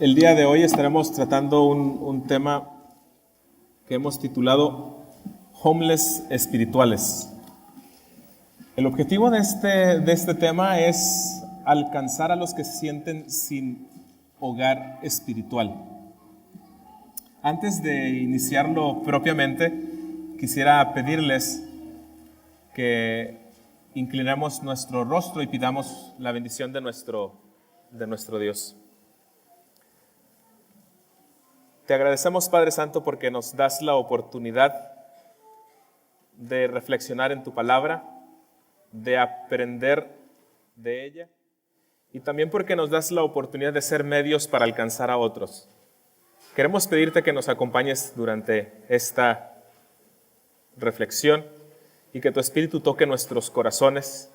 El día de hoy estaremos tratando un tema que hemos titulado Homeless Espirituales. El objetivo de este tema es alcanzar a los que se sienten sin hogar espiritual. Antes de iniciarlo propiamente, quisiera pedirles que inclinemos nuestro rostro y pidamos la bendición de nuestro Dios. Te agradecemos, Padre Santo, porque nos das la oportunidad de reflexionar en tu palabra, de aprender de ella, y también porque nos das la oportunidad de ser medios para alcanzar a otros. Queremos pedirte que nos acompañes durante esta reflexión y que tu Espíritu toque nuestros corazones,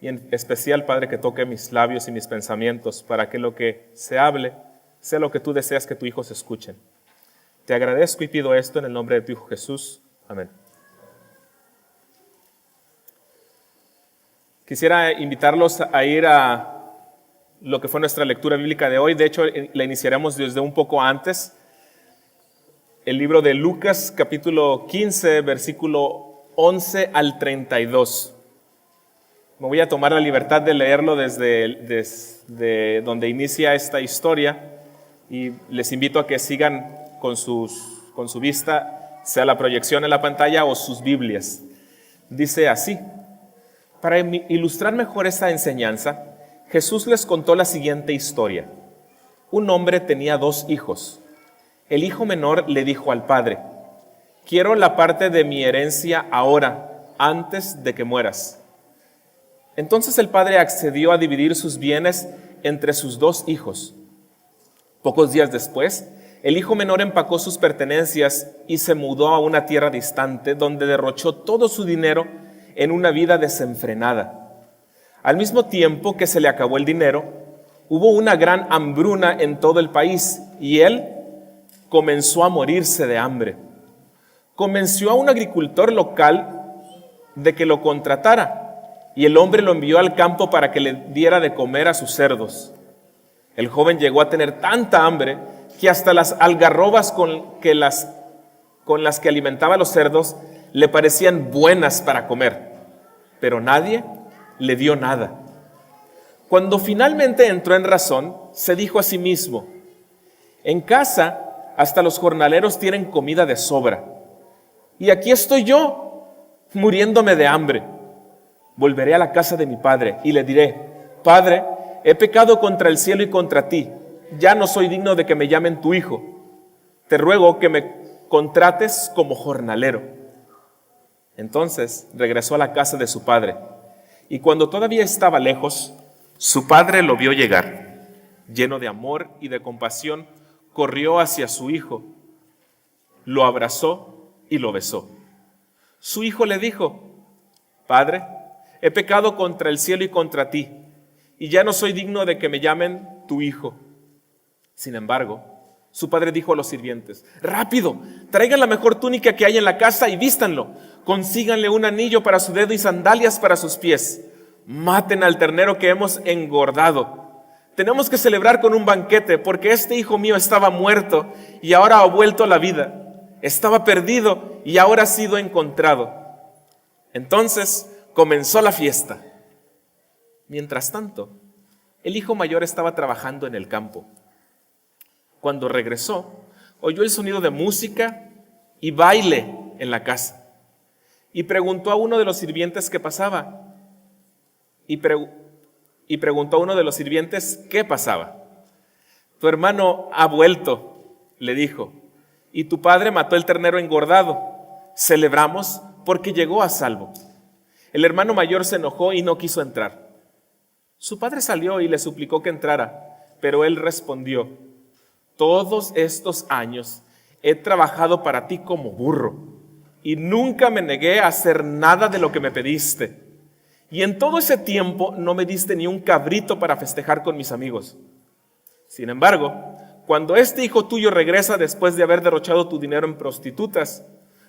y en especial, Padre, que toque mis labios y mis pensamientos para que lo que se hable sea lo que tú deseas que tus hijos escuchen. Te agradezco y pido esto en el nombre de tu Hijo Jesús. Amén. Quisiera invitarlos a ir a lo que fue nuestra lectura bíblica de hoy. De hecho, la iniciaremos desde un poco antes. El libro de Lucas, capítulo 15, versículo 11 al 32. Me voy a tomar la libertad de leerlo desde donde inicia esta historia. Y les invito a que sigan con su vista, sea la proyección en la pantalla o sus Biblias. Dice así: para ilustrar mejor esta enseñanza, Jesús les contó la siguiente historia. Un hombre tenía 2 hijos. El hijo menor le dijo al padre: quiero la parte de mi herencia ahora, antes de que mueras. Entonces el padre accedió a dividir sus bienes entre sus 2 hijos. Pocos días después, el hijo menor empacó sus pertenencias y se mudó a una tierra distante, donde derrochó todo su dinero en una vida desenfrenada. Al mismo tiempo que se le acabó el dinero, hubo una gran hambruna en todo el país y él comenzó a morirse de hambre. Convenció a un agricultor local de que lo contratara y el hombre lo envió al campo para que le diera de comer a sus cerdos. El joven llegó a tener tanta hambre que hasta las algarrobas con las que alimentaba a los cerdos le parecían buenas para comer, pero nadie le dio nada. Cuando finalmente entró en razón, se dijo a sí mismo: en casa hasta los jornaleros tienen comida de sobra, y aquí estoy yo, muriéndome de hambre. Volveré a la casa de mi padre y le diré: Padre, he pecado contra el cielo y contra ti. Ya no soy digno de que me llamen tu hijo. Te ruego que me contrates como jornalero. Entonces regresó a la casa de su padre. Y cuando todavía estaba lejos, su padre lo vio llegar. Lleno de amor y de compasión, corrió hacia su hijo, lo abrazó y lo besó. Su hijo le dijo: Padre, he pecado contra el cielo y contra ti, y ya no soy digno de que me llamen tu hijo. Sin embargo, su padre dijo a los sirvientes: rápido, traigan la mejor túnica que hay en la casa y vístanlo. Consíganle un anillo para su dedo y sandalias para sus pies. Maten al ternero que hemos engordado. Tenemos que celebrar con un banquete, porque este hijo mío estaba muerto y ahora ha vuelto a la vida. Estaba perdido y ahora ha sido encontrado. Entonces comenzó la fiesta. Mientras tanto, el hijo mayor estaba trabajando en el campo. Cuando regresó, oyó el sonido de música y baile en la casa. Y preguntó a uno de los sirvientes qué pasaba. Y preguntó a uno de los sirvientes qué pasaba. Tu hermano ha vuelto, le dijo, y tu padre mató el ternero engordado. Celebramos porque llegó a salvo. El hermano mayor se enojó y no quiso entrar. Su padre salió y le suplicó que entrara, pero él respondió: todos estos años he trabajado para ti como burro y nunca me negué a hacer nada de lo que me pediste. Y en todo ese tiempo no me diste ni un cabrito para festejar con mis amigos. Sin embargo, cuando este hijo tuyo regresa después de haber derrochado tu dinero en prostitutas,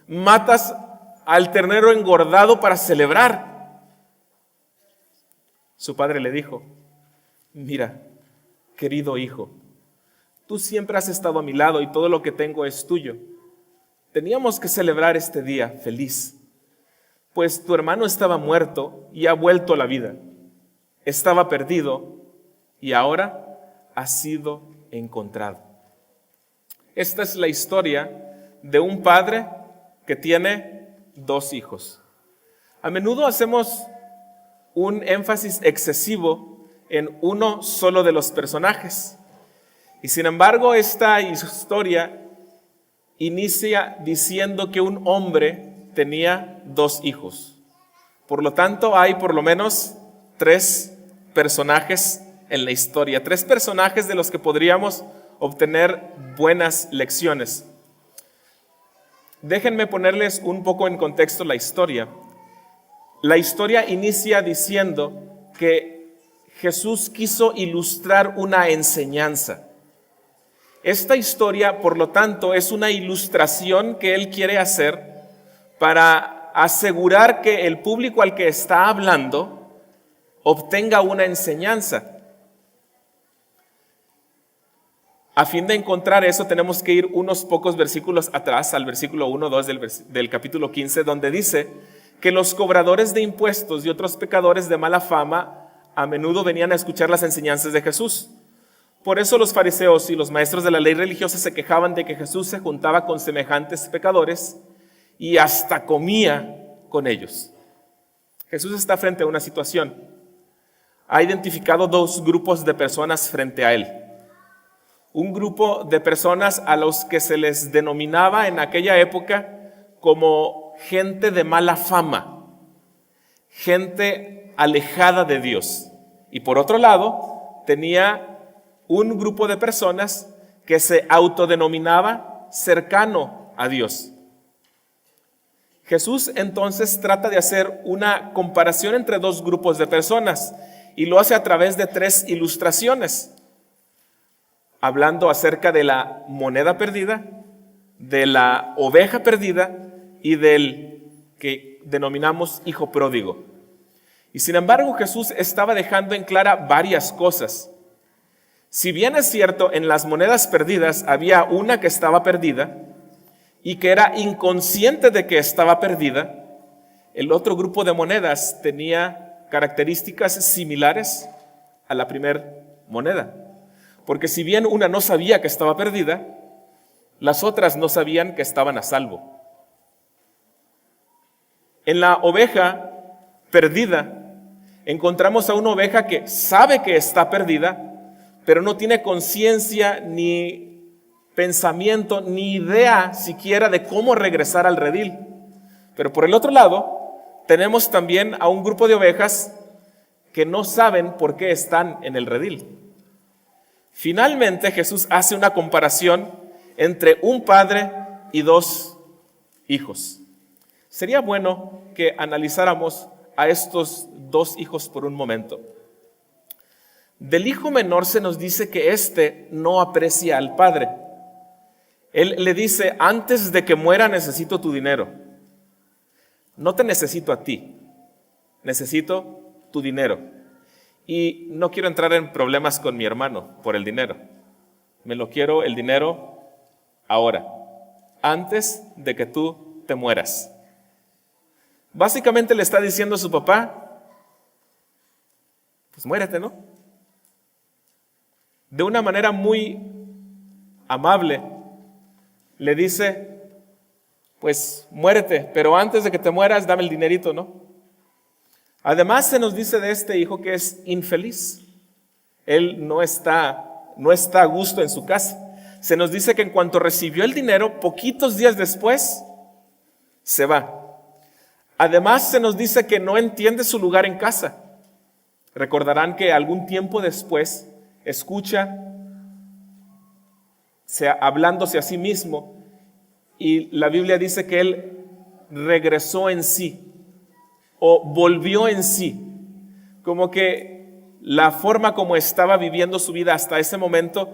matas al ternero engordado para celebrar. Su padre le dijo: mira, querido hijo, Tú siempre has estado a mi lado y todo lo que tengo es tuyo. Teníamos que celebrar este día feliz, pues tu hermano estaba muerto y ha vuelto a la vida. Estaba perdido y ahora ha sido encontrado. Esta es la historia de un padre que tiene 2 hijos. A menudo hacemos un énfasis excesivo en uno solo de los personajes. Y sin embargo, esta historia inicia diciendo que un hombre tenía 2 hijos. Por lo tanto, hay por lo menos 3 personajes en la historia, 3 personajes de los que podríamos obtener buenas lecciones. Déjenme ponerles un poco en contexto la historia. La historia inicia diciendo que Jesús quiso ilustrar una enseñanza. Esta historia, por lo tanto, es una ilustración que él quiere hacer para asegurar que el público al que está hablando obtenga una enseñanza. A fin de encontrar eso, tenemos que ir unos pocos versículos atrás, al versículo 1-2 del capítulo 15, donde dice que los cobradores de impuestos y otros pecadores de mala fama a menudo venían a escuchar las enseñanzas de Jesús. Por eso los fariseos y los maestros de la ley religiosa se quejaban de que Jesús se juntaba con semejantes pecadores y hasta comía con ellos. Jesús está frente a una situación. Ha identificado 2 grupos de personas frente a él. Un grupo de personas a los que se les denominaba en aquella época como gente de mala fama, gente alejada de Dios. Y por otro lado, tenía un grupo de personas que se autodenominaba cercano a Dios. Jesús entonces trata de hacer una comparación entre 2 grupos de personas y lo hace a través de 3 ilustraciones, hablando acerca de la moneda perdida, de la oveja perdida y del que denominamos hijo pródigo. Y sin embargo, Jesús estaba dejando en clara varias cosas. Si bien es cierto, en las monedas perdidas había una que estaba perdida y que era inconsciente de que estaba perdida, el otro grupo de monedas tenía características similares a la primer moneda. Porque si bien una no sabía que estaba perdida, las otras no sabían que estaban a salvo. En la oveja perdida encontramos a una oveja que sabe que está perdida, pero no tiene conciencia ni pensamiento ni idea siquiera de cómo regresar al redil. Pero por el otro lado, tenemos también a un grupo de ovejas que no saben por qué están en el redil. Finalmente, Jesús hace una comparación entre un padre y 2 hijos. Sería bueno que analizáramos a estos 2 hijos por un momento. Del hijo menor se nos dice que éste no aprecia al padre. Él le dice: antes de que muera necesito tu dinero. No te necesito a ti, necesito tu dinero. Y no quiero entrar en problemas con mi hermano por el dinero. Me lo quiero el dinero ahora, antes de que tú te mueras. Básicamente le está diciendo a su papá: pues muérete, ¿no? De una manera muy amable le dice: pues muérete, pero antes de que te mueras dame el dinerito, ¿no? Además se nos dice de este hijo que es infeliz. Él no está a gusto en su casa. Se nos dice que en cuanto recibió el dinero, poquitos días después, se va. Además se nos dice que no entiende su lugar en casa. Recordarán que algún tiempo después escucha hablándose a sí mismo, y la Biblia dice que él regresó en sí o volvió en sí, como que la forma como estaba viviendo su vida hasta ese momento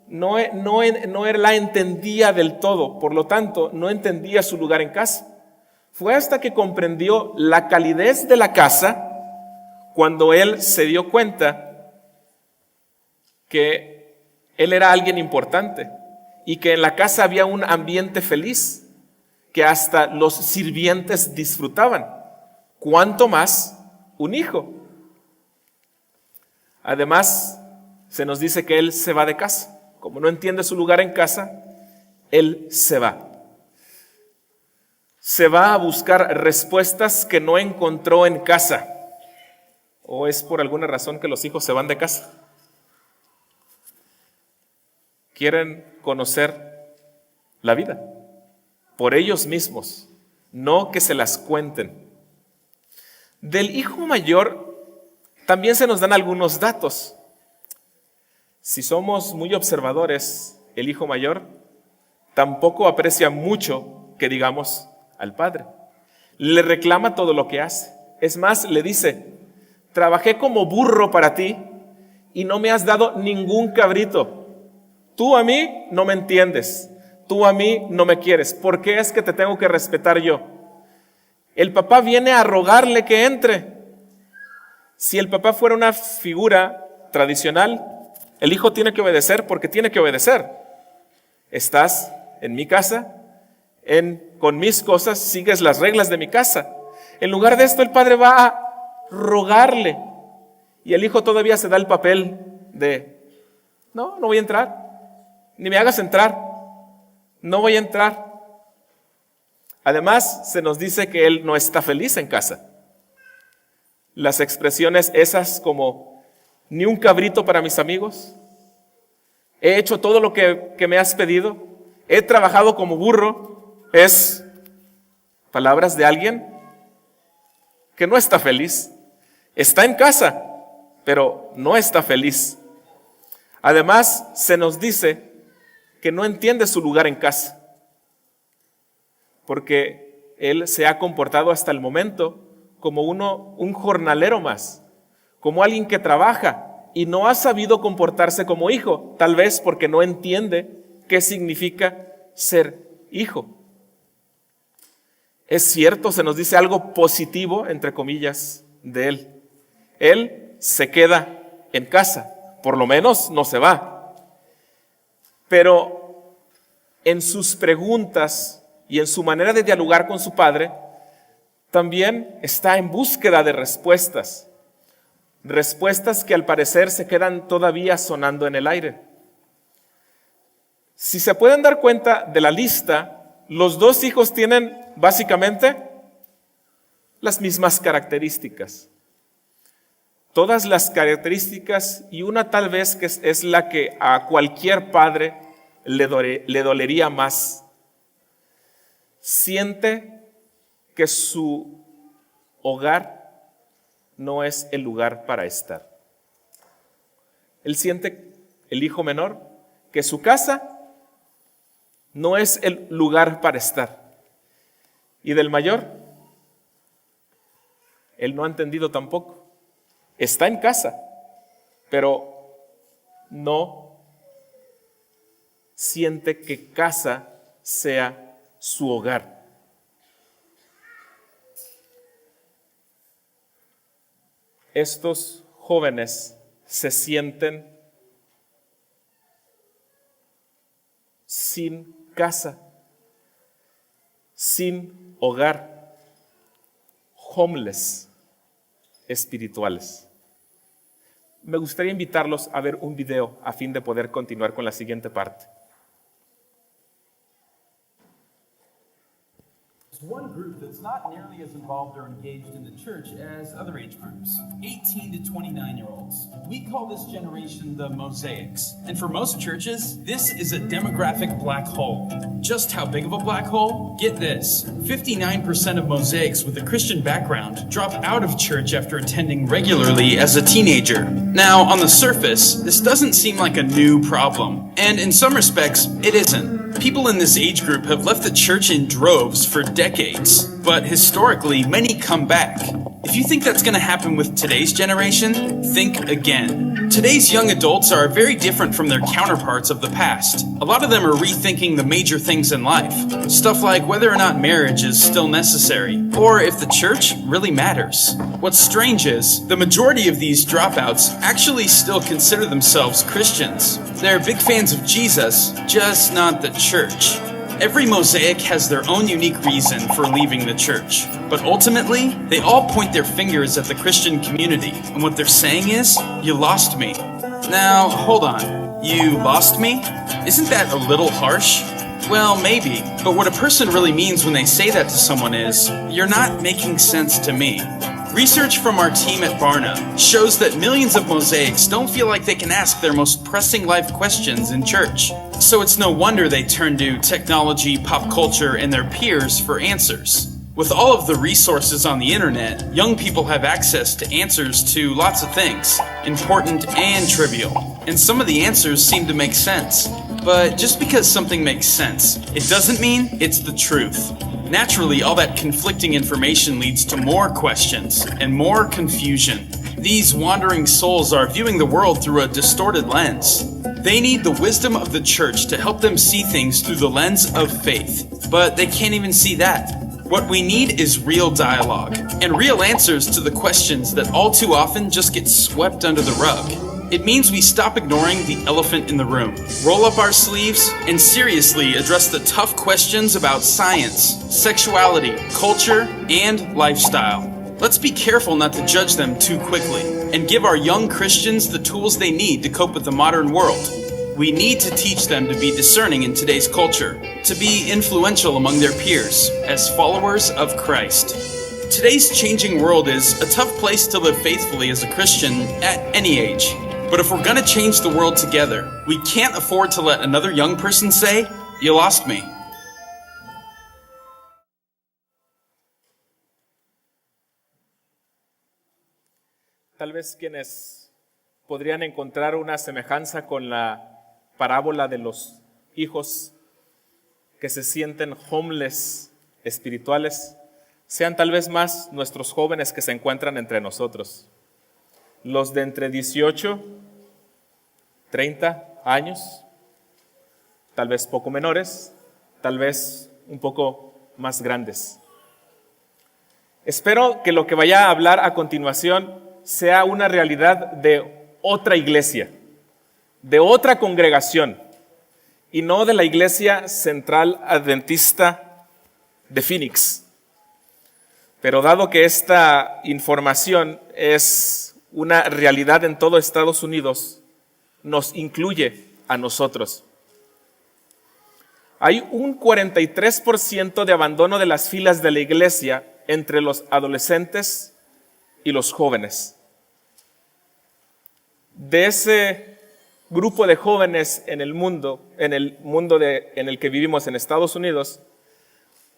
no la entendía del todo, por lo tanto no entendía su lugar en casa. Fue hasta que comprendió la calidez de la casa cuando él se dio cuenta que él era alguien importante y que en la casa había un ambiente feliz que hasta los sirvientes disfrutaban. ¿Cuánto más un hijo? Además, se nos dice que él se va de casa. Como no entiende su lugar en casa, él se va. Se va a buscar respuestas que no encontró en casa. ¿O es por alguna razón que los hijos se van de casa? Quieren conocer la vida por ellos mismos, no que se las cuenten. Del hijo mayor también se nos dan algunos datos. Si somos muy observadores, el hijo mayor tampoco aprecia mucho que digamos al padre. Le reclama todo lo que hace. Es más, le dice: trabajé como burro para ti y no me has dado ningún cabrito. Tú a mí no me entiendes. Tú a mí no me quieres. ¿Por qué es que te tengo que respetar yo? El papá viene a rogarle que entre. Si el papá fuera una figura tradicional, el hijo tiene que obedecer porque tiene que obedecer. Estás en mi casa, con mis cosas, sigues las reglas de mi casa. En lugar de esto, el padre va a rogarle. Y el hijo todavía se da el papel de: no voy a entrar. Ni me hagas entrar. No voy a entrar. Además, se nos dice que él no está feliz en casa. Las expresiones esas como: ni un cabrito para mis amigos. He hecho todo lo que me has pedido. He trabajado como burro. Es palabras de alguien que no está feliz. Está en casa, pero no está feliz. Además, se nos dice que no entiende su lugar en casa, porque él se ha comportado hasta el momento como un jornalero más, como alguien que trabaja y no ha sabido comportarse como hijo, tal vez porque no entiende qué significa ser hijo. Es cierto, se nos dice algo positivo, entre comillas, de él. Él se queda en casa, por lo menos no se va. Pero en sus preguntas y en su manera de dialogar con su padre, también está en búsqueda de respuestas. Respuestas que al parecer se quedan todavía sonando en el aire. Si se pueden dar cuenta de la lista, los dos hijos tienen básicamente las mismas características. Todas las características, y una tal vez que es la que a cualquier padre le dolería más. Siente que su hogar no es el lugar para estar. Él siente, el hijo menor, que su casa no es el lugar para estar. Y del mayor, él no ha entendido tampoco. Está en casa, pero no siente que casa sea su hogar. Estos jóvenes se sienten sin casa, sin hogar, homeless espirituales. Me gustaría invitarlos a ver un video a fin de poder continuar con la siguiente parte. One group that's not nearly as involved or engaged in the church as other age groups, 18 to 29-year-olds. We call this generation the Mosaics. And for most churches, this is a demographic black hole. Just how big of a black hole? Get this. 59% of Mosaics with a Christian background drop out of church after attending regularly as a teenager. Now, on the surface, this doesn't seem like a new problem. And in some respects, it isn't. People in this age group have left the church in droves for decades, but historically, many come back. If you think that's going to happen with today's generation, think again. Today's young adults are very different from their counterparts of the past. A lot of them are rethinking the major things in life. Stuff like whether or not marriage is still necessary, or if the church really matters. What's strange is, the majority of these dropouts actually still consider themselves Christians. They're big fans of Jesus, just not the church. Every Mosaic has their own unique reason for leaving the church, but ultimately, they all point their fingers at the Christian community, and what they're saying is, you lost me. Now, hold on. You lost me? Isn't that a little harsh? Well, maybe, but what a person really means when they say that to someone is, you're not making sense to me. Research from our team at Barna shows that millions of Mosaics don't feel like they can ask their most pressing life questions in church. So it's no wonder they turn to technology, pop culture, and their peers for answers. With all of the resources on the internet, young people have access to answers to lots of things, important and trivial. And some of the answers seem to make sense. But just because something makes sense, it doesn't mean it's the truth. Naturally, all that conflicting information leads to more questions and more confusion. These wandering souls are viewing the world through a distorted lens. They need the wisdom of the church to help them see things through the lens of faith, but they can't even see that. What we need is real dialogue and real answers to the questions that all too often just get swept under the rug. It means we stop ignoring the elephant in the room, roll up our sleeves, and seriously address the tough questions about science, sexuality, culture, and lifestyle. Let's be careful not to judge them too quickly, and give our young Christians the tools they need to cope with the modern world. We need to teach them to be discerning in today's culture, to be influential among their peers as followers of Christ. Today's changing world is a tough place to live faithfully as a Christian at any age. But if we're gonna change the world together, we can't afford to let another young person say, "You lost me." Tal vez quienes podrían encontrar una semejanza con la parábola de los hijos que se sienten homeless espirituales, sean tal vez más nuestros jóvenes que se encuentran entre nosotros. Los de entre 18, 30 años, tal vez poco menores, tal vez un poco más grandes. Espero que lo que vaya a hablar a continuación sea una realidad de otra iglesia, de otra congregación, y no de la Iglesia Central Adventista de Phoenix. Pero dado que esta información es una realidad en todo Estados Unidos, nos incluye a nosotros. Hay un 43% de abandono de las filas de la iglesia entre los adolescentes y los jóvenes. De ese grupo de jóvenes en el mundo en el que vivimos en Estados Unidos,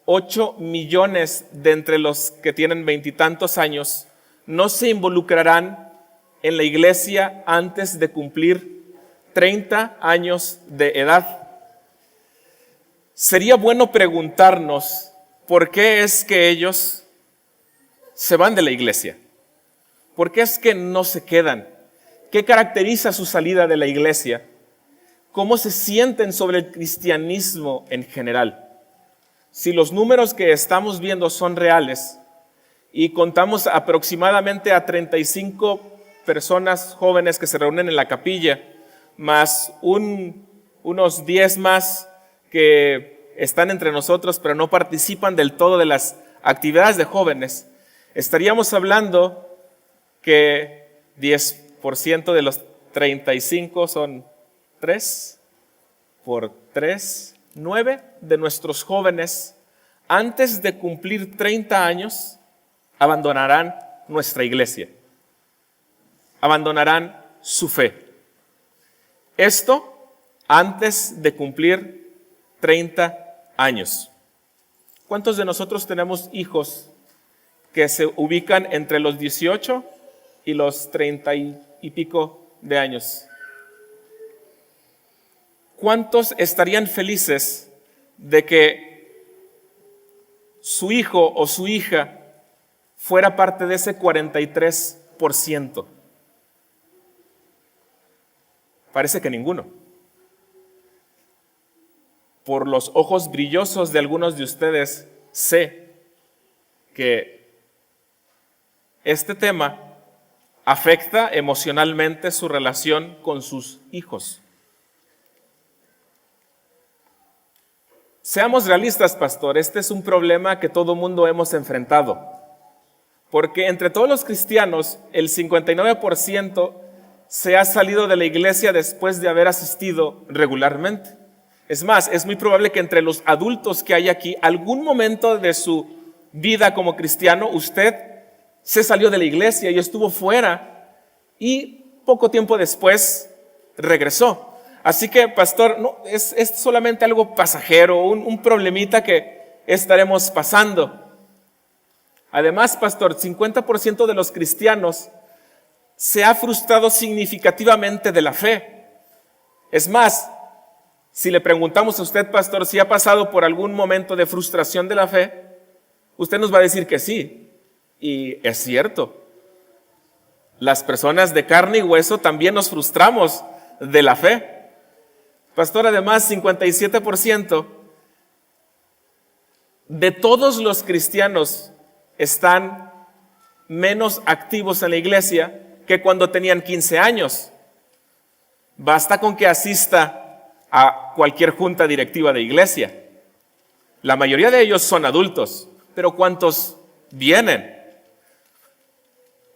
8 millones de entre los que tienen veintitantos años no se involucrarán en la iglesia antes de cumplir 30 años de edad. Sería bueno preguntarnos por qué es que ellos se van de la iglesia. ¿Por qué es que no se quedan? ¿Qué caracteriza su salida de la iglesia? ¿Cómo se sienten sobre el cristianismo en general? Si los números que estamos viendo son reales y contamos aproximadamente a 35 personas jóvenes que se reúnen en la capilla, más unos 10 más que están entre nosotros pero no participan del todo de las actividades de jóvenes, estaríamos hablando que 10% de los 35 son 3 por 3, 9 de nuestros jóvenes antes de cumplir 30 años abandonarán nuestra iglesia, abandonarán su fe. Esto antes de cumplir 30 años. ¿Cuántos de nosotros tenemos hijos que se ubican entre los 18 y los 30 y pico de años? ¿Cuántos estarían felices de que su hijo o su hija fuera parte de ese 43%? Parece que ninguno. Por los ojos brillosos de algunos de ustedes, sé que este tema afecta emocionalmente su relación con sus hijos. Seamos realistas, pastor, este es un problema que todo mundo hemos enfrentado. Porque entre todos los cristianos, el 59% se ha salido de la iglesia después de haber asistido regularmente. Es más, es muy probable que entre los adultos que hay aquí, algún momento de su vida como cristiano, usted se salió de la iglesia y estuvo fuera y poco tiempo después regresó. Así que, pastor, no, es solamente algo pasajero, un problemita que estaremos pasando. Además, pastor, 50% de los cristianos se ha frustrado significativamente de la fe. Es más, si le preguntamos a usted, pastor, si ha pasado por algún momento de frustración de la fe, usted nos va a decir que sí. Y es cierto. Las personas de carne y hueso también nos frustramos de la fe. Pastor, además, 57% de todos los cristianos están menos activos en la iglesia que cuando tenían 15 años. Basta con que asista a cualquier junta directiva de iglesia. La mayoría de ellos son adultos, pero ¿cuántos vienen?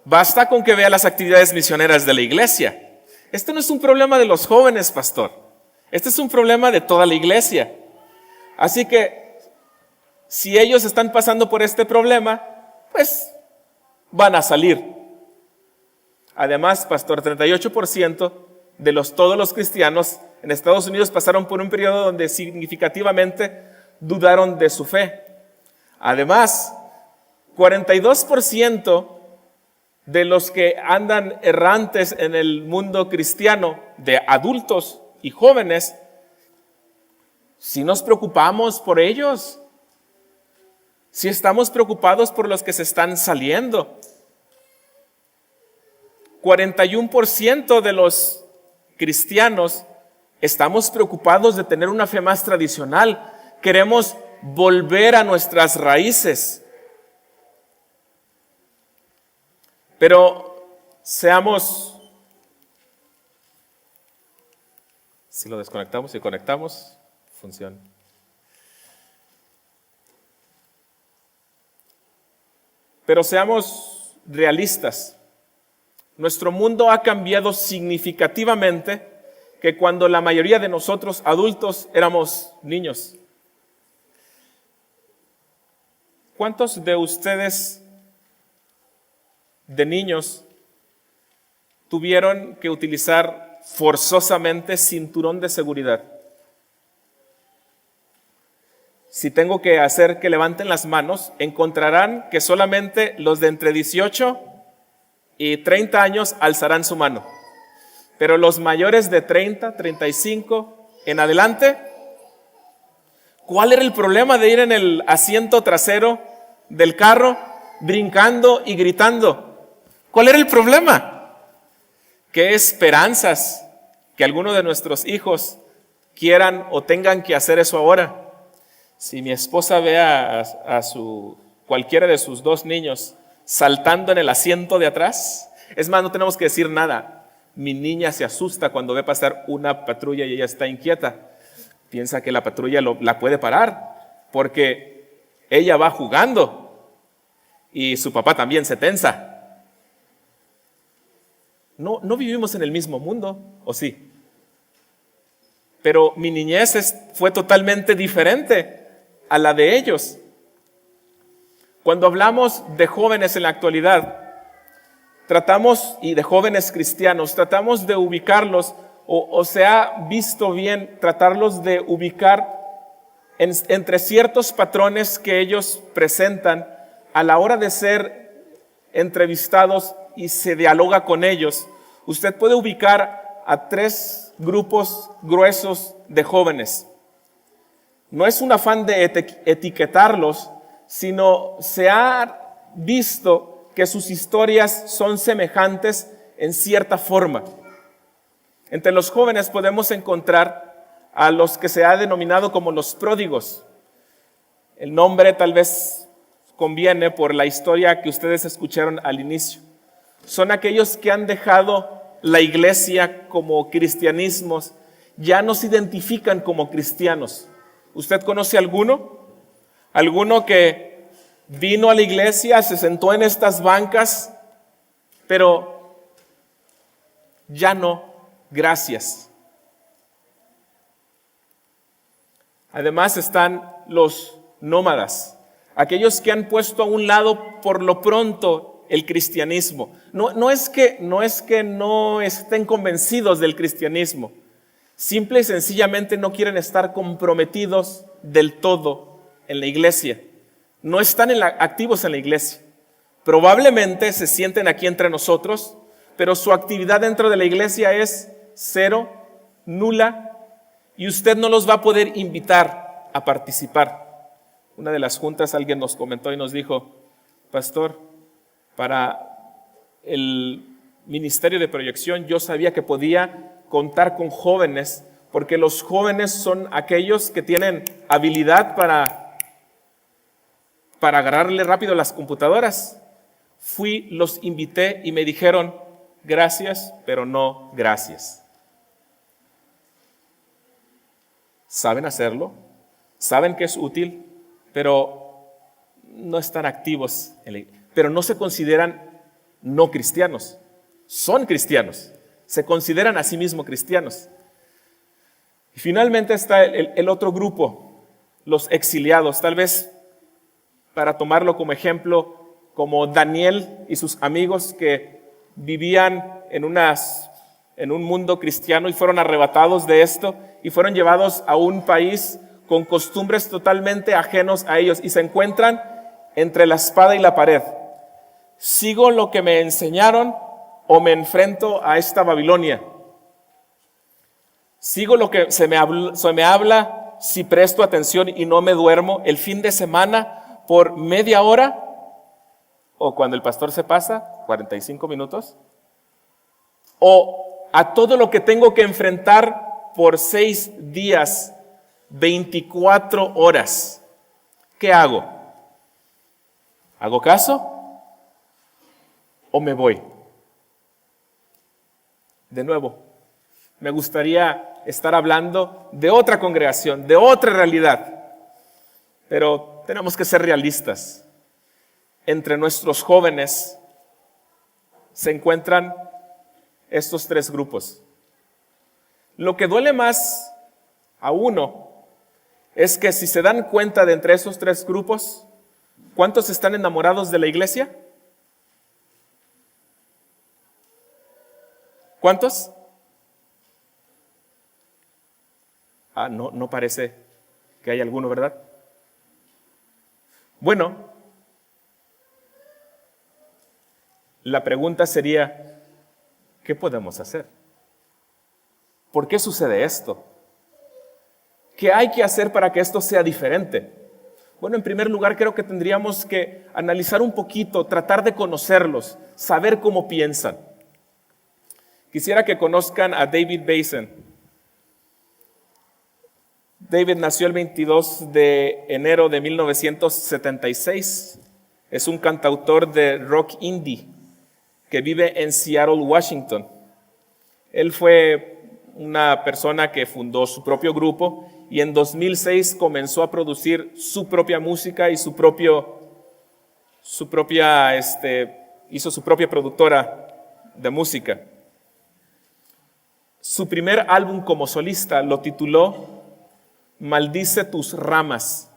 Basta con que vea las actividades misioneras de la iglesia. Este no es un problema de los jóvenes, pastor. Este es un problema de toda la iglesia. Así que, si ellos están pasando por este problema, pues van a salir. Además, pastor, 38% de todos los cristianos en Estados Unidos pasaron por un periodo donde significativamente dudaron de su fe. Además, 42% de los que andan errantes en el mundo cristiano, de adultos y jóvenes, si nos preocupamos por ellos, si estamos preocupados por los que se están saliendo. 41% de los cristianos estamos preocupados de tener una fe más tradicional. Queremos volver a nuestras raíces. Pero seamos, si lo desconectamos y conectamos, funciona. Pero seamos realistas. Nuestro mundo ha cambiado significativamente que cuando la mayoría de nosotros adultos éramos niños. ¿Cuántos de ustedes de niños tuvieron que utilizar forzosamente cinturón de seguridad? Si tengo que hacer que levanten las manos, encontrarán que solamente los de entre 18 y 30 años alzarán su mano. Pero los mayores de 30, 35 en adelante, ¿cuál era el problema de ir en el asiento trasero del carro brincando y gritando? ¿Cuál era el problema? ¿Qué esperanzas que alguno de nuestros hijos quieran o tengan que hacer eso ahora? Si mi esposa ve a cualquiera de sus dos niños saltando en el asiento de atrás, es más, no tenemos que decir nada. Mi niña se asusta cuando ve pasar una patrulla y ella está inquieta. Piensa que la patrulla la puede parar porque ella va jugando y su papá también se tensa. No vivimos en el mismo mundo, ¿o sí? Pero mi niñez fue totalmente diferente a la de ellos. Cuando hablamos de jóvenes en la actualidad, y de jóvenes cristianos, tratamos de ubicarlos, o se ha visto bien tratarlos de ubicar entre ciertos patrones que ellos presentan a la hora de ser entrevistados y se dialoga con ellos. Usted puede ubicar a 3 grupos gruesos de jóvenes. No es un afán de etiquetarlos, sino se ha visto que sus historias son semejantes en cierta forma. Entre los jóvenes podemos encontrar a los que se ha denominado como los pródigos. El nombre tal vez conviene por la historia que ustedes escucharon al inicio. Son aquellos que han dejado la iglesia como cristianismos, ya no se identifican como cristianos. ¿Usted conoce alguno? ¿Alguno que vino a la iglesia, se sentó en estas bancas, pero ya no, gracias? Además están los nómadas, aquellos que han puesto a un lado por lo pronto el cristianismo. No es que no estén convencidos del cristianismo, simple y sencillamente no quieren estar comprometidos del todo en la iglesia. No están activos en la iglesia. Probablemente se sienten aquí entre nosotros, pero su actividad dentro de la iglesia es cero, nula, y usted no los va a poder invitar a participar. Una de las juntas alguien nos comentó y nos dijo: pastor, para el ministerio de proyección yo sabía que podía contar con jóvenes, porque los jóvenes son aquellos que tienen habilidad para agarrarle rápido las computadoras. Fui, los invité y me dijeron gracias, pero no gracias. Saben hacerlo, saben que es útil, pero no están activos pero no se consideran no cristianos. Son cristianos, se consideran a sí mismos cristianos. Y finalmente está el otro grupo, los exiliados. Tal vez para tomarlo como ejemplo, como Daniel y sus amigos que vivían en un mundo cristiano y fueron arrebatados de esto y fueron llevados a un país con costumbres totalmente ajenos a ellos y se encuentran entre la espada y la pared. ¿Sigo lo que me enseñaron o me enfrento a esta Babilonia? ¿Sigo lo que se me habla si presto atención y no me duermo el fin de semana por media hora? ¿O cuando el pastor se pasa, 45 minutos? ¿O a todo lo que tengo que enfrentar por 6 días, 24 horas? ¿Qué hago? ¿Hago caso? ¿O me voy? De nuevo, me gustaría estar hablando de otra congregación, de otra realidad, pero tenemos que ser realistas. Entre nuestros jóvenes se encuentran estos 3 grupos. Lo que duele más a uno es que si se dan cuenta de entre esos 3 grupos, ¿cuántos están enamorados de la iglesia? ¿Cuántos? No parece que hay alguno, ¿verdad? Bueno, la pregunta sería, ¿qué podemos hacer? ¿Por qué sucede esto? ¿Qué hay que hacer para que esto sea diferente? Bueno, en primer lugar, creo que tendríamos que analizar un poquito, tratar de conocerlos, saber cómo piensan. Quisiera que conozcan a David Basin. David nació el 22 de enero de 1976. Es un cantautor de rock indie que vive en Seattle, Washington. Él fue una persona que fundó su propio grupo y en 2006 comenzó a producir su propia música y hizo su propia productora de música. Su primer álbum como solista lo tituló Maldice tus ramas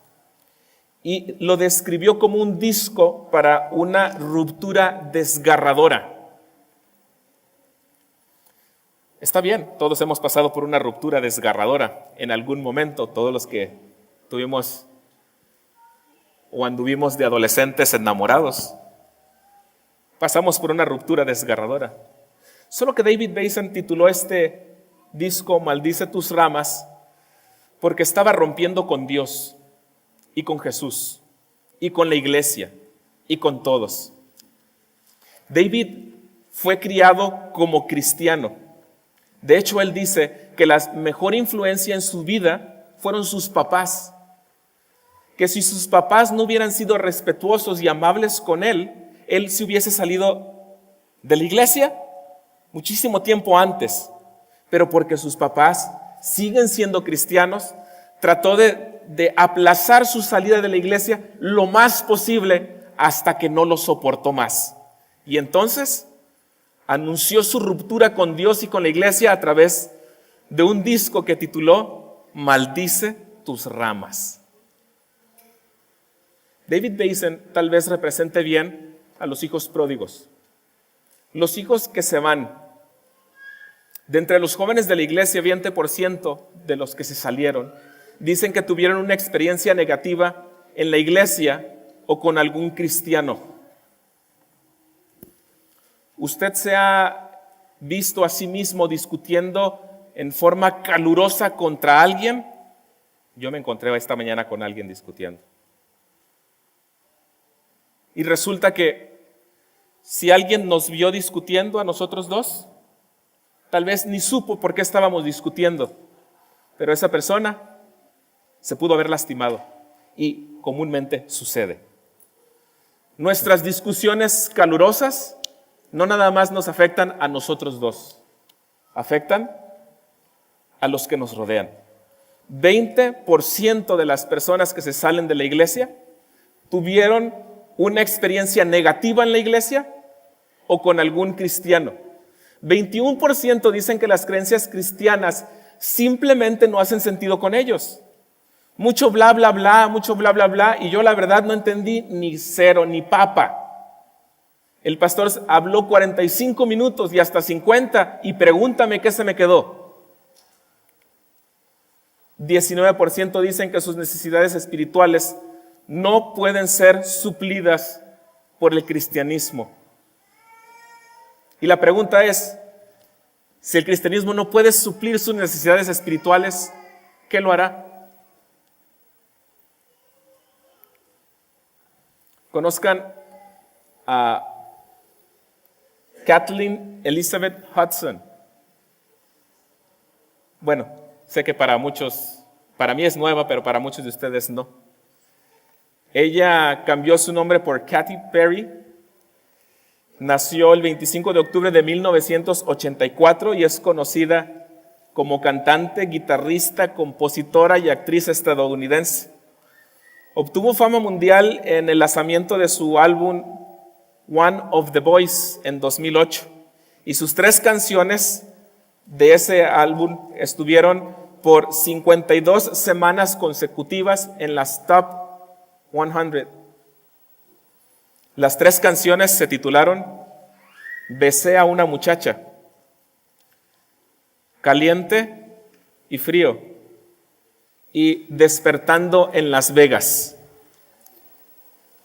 y lo describió como un disco para una ruptura desgarradora. Está bien, todos hemos pasado por una ruptura desgarradora en algún momento, todos los que tuvimos o anduvimos de adolescentes enamorados. Pasamos por una ruptura desgarradora. Solo que David Basin tituló este disco Maldice tus ramas porque estaba rompiendo con Dios y con Jesús y con la iglesia y con todos. David fue criado como cristiano. De hecho, él dice que la mejor influencia en su vida fueron sus papás. Que si sus papás no hubieran sido respetuosos y amables con él se hubiese salido de la iglesia muchísimo tiempo antes. Pero porque sus papás siguen siendo cristianos, trató de aplazar su salida de la iglesia lo más posible hasta que no lo soportó más. Y entonces anunció su ruptura con Dios y con la iglesia a través de un disco que tituló Maldice tus ramas. David Basin tal vez represente bien a los hijos pródigos, los hijos que se van. De entre los jóvenes de la iglesia, 20% de los que se salieron dicen que tuvieron una experiencia negativa en la iglesia o con algún cristiano. ¿Usted se ha visto a sí mismo discutiendo en forma calurosa contra alguien? Yo me encontré esta mañana con alguien discutiendo. Y resulta que si alguien nos vio discutiendo a nosotros dos, tal vez ni supo por qué estábamos discutiendo, pero esa persona se pudo haber lastimado y comúnmente sucede. Nuestras discusiones calurosas no nada más nos afectan a nosotros dos, afectan a los que nos rodean. 20% de las personas que se salen de la iglesia tuvieron una experiencia negativa en la iglesia o con algún cristiano. 21% dicen que las creencias cristianas simplemente no hacen sentido con ellos. Mucho bla, bla, bla, mucho bla, bla, bla, y yo la verdad no entendí ni cero, ni papa. El pastor habló 45 minutos y hasta 50 y pregúntame qué se me quedó. 19% dicen que sus necesidades espirituales no pueden ser suplidas por el cristianismo. Y la pregunta es, si el cristianismo no puede suplir sus necesidades espirituales, ¿qué lo hará? Conozcan a Kathleen Elizabeth Hudson. Bueno, sé que para muchos, para mí es nueva, pero para muchos de ustedes no. Ella cambió su nombre por Katy Perry. Nació el 25 de octubre de 1984 y es conocida como cantante, guitarrista, compositora y actriz estadounidense. Obtuvo fama mundial en el lanzamiento de su álbum One of the Boys en 2008 y sus 3 canciones de ese álbum estuvieron por 52 semanas consecutivas en las Top 100. Las 3 canciones se titularon Besé a una muchacha, Caliente y Frío y Despertando en Las Vegas.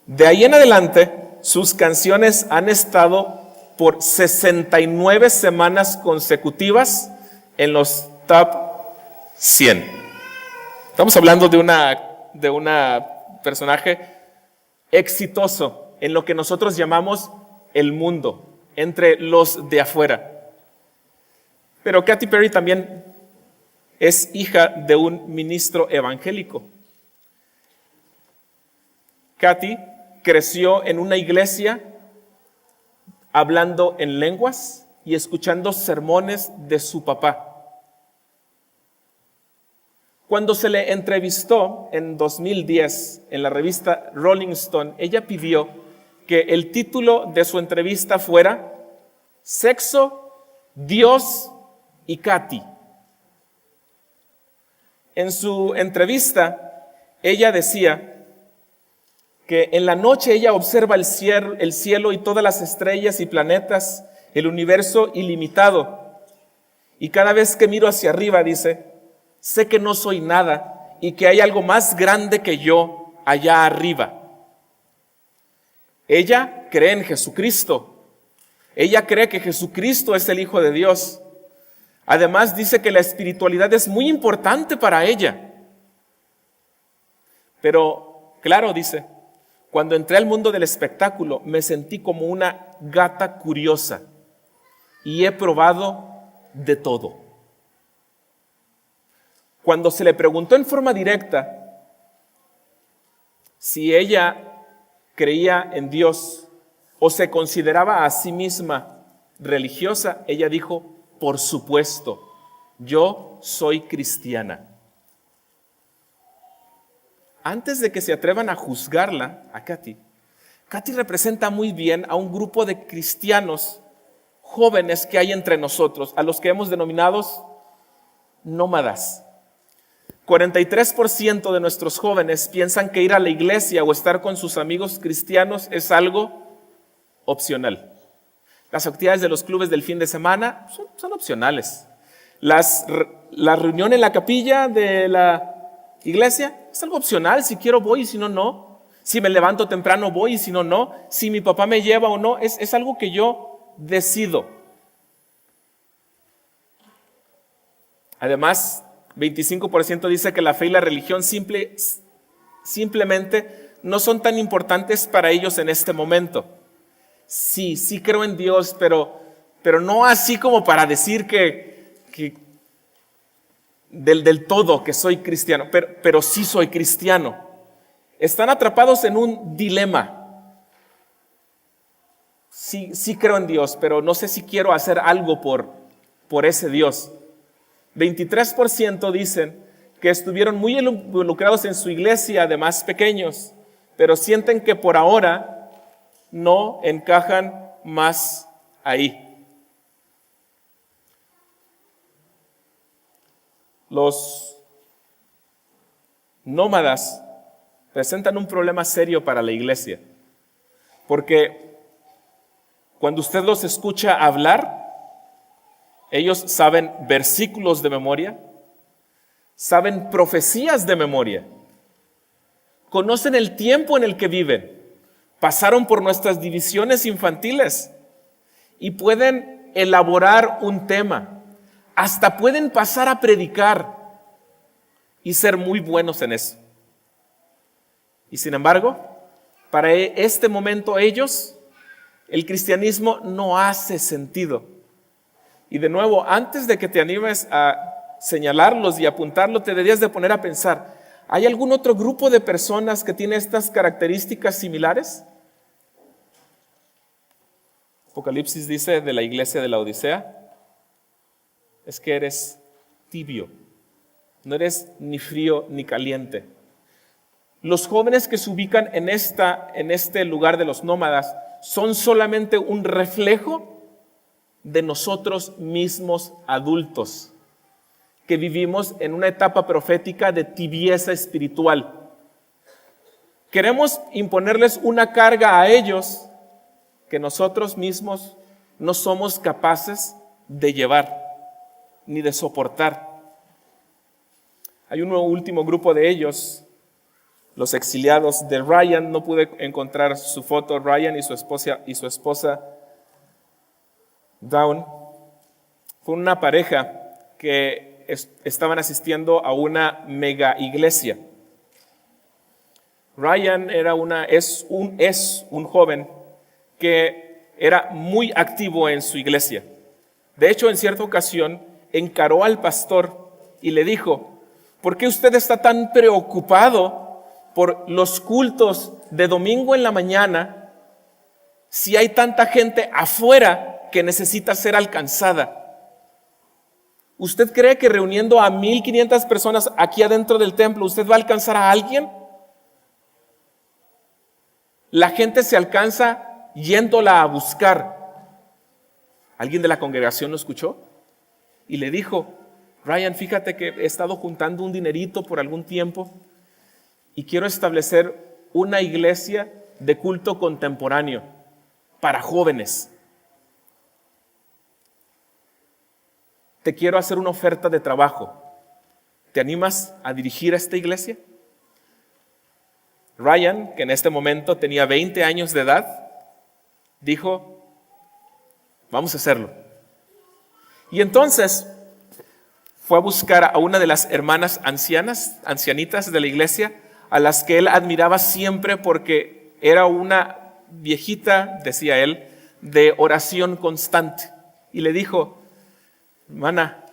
De ahí en adelante, sus canciones han estado por 69 semanas consecutivas en los Top 100. Estamos hablando de una personaje exitoso en lo que nosotros llamamos el mundo, entre los de afuera. Pero Katy Perry también es hija de un ministro evangélico. Katy creció en una iglesia hablando en lenguas y escuchando sermones de su papá. Cuando se le entrevistó en 2010 en la revista Rolling Stone, ella pidió que el título de su entrevista fuera Sexo, Dios y Katy. En su entrevista, ella decía que en la noche ella observa el cielo y todas las estrellas y planetas, el universo ilimitado. Y cada vez que miro hacia arriba, dice, sé que no soy nada y que hay algo más grande que yo allá arriba. Ella cree en Jesucristo. Ella cree que Jesucristo es el Hijo de Dios. Además, dice que la espiritualidad es muy importante para ella. Pero, claro, dice, Cuando entré al mundo del espectáculo, me sentí como una gata curiosa y he probado de todo. Cuando se le preguntó en forma directa si ella creía en Dios o se consideraba a sí misma religiosa, ella dijo, por supuesto, yo soy cristiana. Antes de que se atrevan a juzgarla, a Katy representa muy bien a un grupo de cristianos jóvenes que hay entre nosotros, a los que hemos denominado nómadas. 43% de nuestros jóvenes piensan que ir a la iglesia o estar con sus amigos cristianos es algo opcional. Las actividades de los clubes del fin de semana son opcionales. La reunión en la capilla de la iglesia es algo opcional. Si quiero voy y si no, no. Si me levanto temprano voy y si no, no. Si mi papá me lleva o no, es algo que yo decido. Además, 25% dice que la fe y la religión simplemente no son tan importantes para ellos en este momento. Sí creo en Dios, pero no así como para decir que del todo que soy cristiano, pero sí soy cristiano. Están atrapados en un dilema. Sí creo en Dios, pero no sé si quiero hacer algo por ese Dios. 23% dicen que estuvieron muy involucrados en su iglesia de más pequeños, pero sienten que por ahora no encajan más ahí. Los nómadas presentan un problema serio para la iglesia, porque cuando usted los escucha hablar, ellos saben versículos de memoria, saben profecías de memoria, conocen el tiempo en el que viven, pasaron por nuestras divisiones infantiles y pueden elaborar un tema, hasta pueden pasar a predicar y ser muy buenos en eso. Y sin embargo, para este momento ellos, el cristianismo no hace sentido. Y de nuevo, antes de que te animes a señalarlos y apuntarlos, te deberías de poner a pensar, ¿hay algún otro grupo de personas que tiene estas características similares? Apocalipsis dice de la iglesia de la Odisea, es que eres tibio, no eres ni frío ni caliente. Los jóvenes que se ubican en este lugar de los nómadas son solamente un reflejo de nosotros mismos adultos, que vivimos en una etapa profética de tibieza espiritual. Queremos imponerles una carga a ellos que nosotros mismos no somos capaces de llevar ni de soportar. Hay un último grupo de ellos, los exiliados de Ryan. No pude encontrar su foto. Ryan y su esposa Dawn fue una pareja que estaban asistiendo a una mega iglesia. Ryan es un joven que era muy activo en su iglesia. De hecho, en cierta ocasión encaró al pastor y le dijo, ¿por qué usted está tan preocupado por los cultos de domingo en la mañana si hay tanta gente afuera que necesita ser alcanzada? ¿Usted cree que reuniendo a 1,500 personas aquí adentro del templo, usted va a alcanzar a alguien? La gente se alcanza yéndola a buscar. ¿Alguien de la congregación lo escuchó? Y le dijo, Ryan, fíjate que he estado juntando un dinerito por algún tiempo y quiero establecer una iglesia de culto contemporáneo para jóvenes. Te quiero hacer una oferta de trabajo. ¿Te animas a dirigir a esta iglesia? Ryan, que en este momento tenía 20 años de edad, dijo, vamos a hacerlo. Y entonces fue a buscar a una de las hermanas ancianitas de la iglesia, a las que él admiraba siempre porque era una viejita, decía él, de oración constante. Y le dijo: hermana,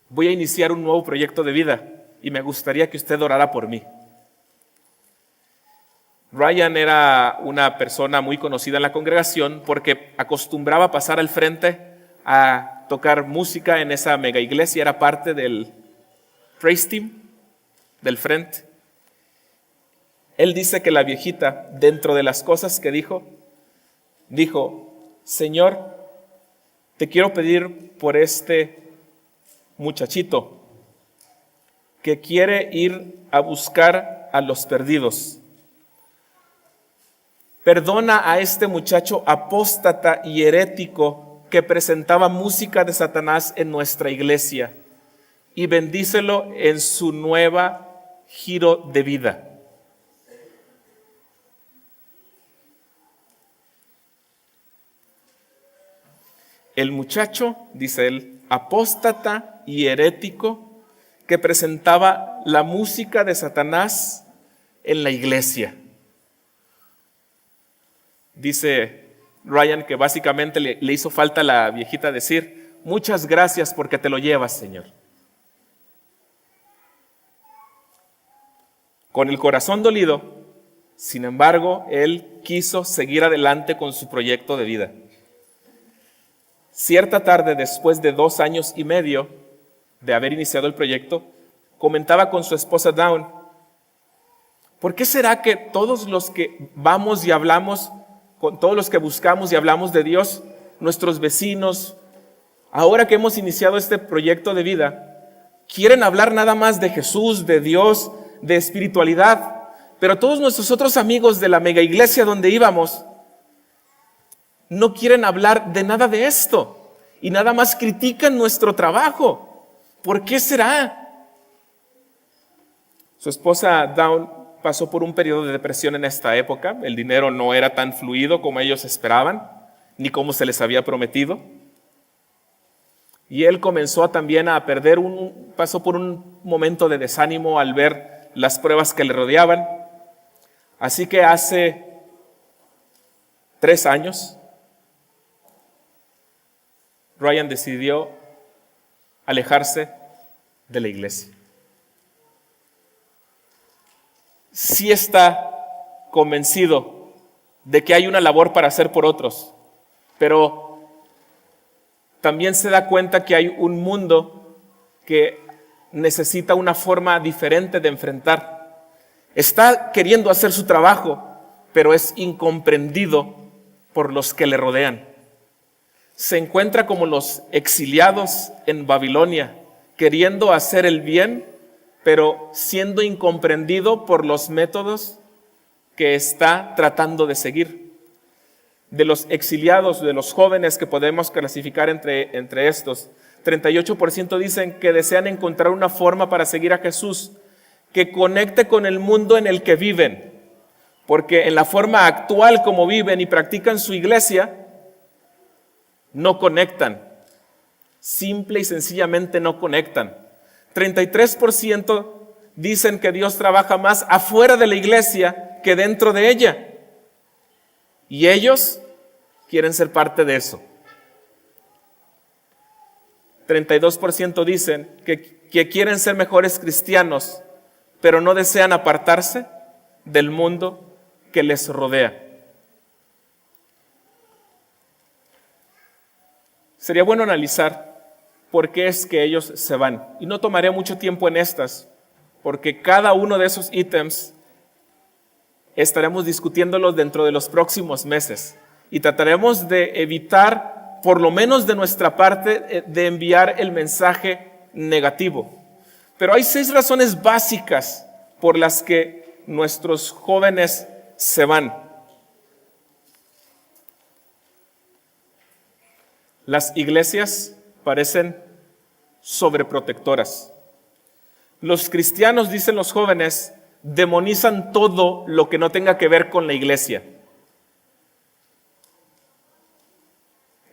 voy a iniciar un nuevo proyecto de vida y me gustaría que usted orara por mí. Ryan era una persona muy conocida en la congregación porque acostumbraba pasar al frente a tocar música en esa mega iglesia, era parte del praise team del frente. Él dice que la viejita, dentro de las cosas que dijo: Señor, te quiero pedir por este muchachito que quiere ir a buscar a los perdidos. Perdona a este muchacho apóstata y herético que presentaba música de Satanás en nuestra iglesia y bendícelo en su nueva giro de vida. El muchacho, dice él, apóstata y herético que presentaba la música de Satanás en la iglesia. Dice Ryan que básicamente le hizo falta a la viejita decir: muchas gracias porque te lo llevas, Señor. Con el corazón dolido, sin embargo, él quiso seguir adelante con su proyecto de vida. Cierta tarde, después de 2 años y medio de haber iniciado el proyecto, comentaba con su esposa Dawn: ¿por qué será que todos los que vamos y hablamos, con todos los que buscamos y hablamos de Dios, nuestros vecinos, ahora que hemos iniciado este proyecto de vida, quieren hablar nada más de Jesús, de Dios, de espiritualidad, pero todos nuestros otros amigos de la mega iglesia donde íbamos no quieren hablar de nada de esto y nada más critican nuestro trabajo? ¿Por qué será? Su esposa Dawn pasó por un periodo de depresión en esta época. El dinero no era tan fluido como ellos esperaban, ni como se les había prometido. Y él comenzó también a pasó por un momento de desánimo al ver las pruebas que le rodeaban. Así que hace 3 años, Ryan decidió alejarse de la iglesia. Sí está convencido de que hay una labor para hacer por otros, pero también se da cuenta que hay un mundo que necesita una forma diferente de enfrentar. Está queriendo hacer su trabajo, pero es incomprendido por los que le rodean. Se encuentra como los exiliados en Babilonia, queriendo hacer el bien, pero siendo incomprendido por los métodos que está tratando de seguir. De los exiliados, de los jóvenes que podemos clasificar entre estos, 38% dicen que desean encontrar una forma para seguir a Jesús que conecte con el mundo en el que viven, porque en la forma actual como viven y practican su iglesia, no conectan, simple y sencillamente no conectan. 33% dicen que Dios trabaja más afuera de la iglesia que dentro de ella, y ellos quieren ser parte de eso. 32% dicen que quieren ser mejores cristianos, pero no desean apartarse del mundo que les rodea. Sería bueno analizar por qué es que ellos se van. Y no tomaré mucho tiempo en estas, porque cada uno de esos ítems estaremos discutiéndolos dentro de los próximos meses. Y trataremos de evitar, por lo menos de nuestra parte, de enviar el mensaje negativo. Pero hay 6 razones básicas por las que nuestros jóvenes se van. Las iglesias parecen sobreprotectoras. Los cristianos, dicen los jóvenes, demonizan todo lo que no tenga que ver con la iglesia.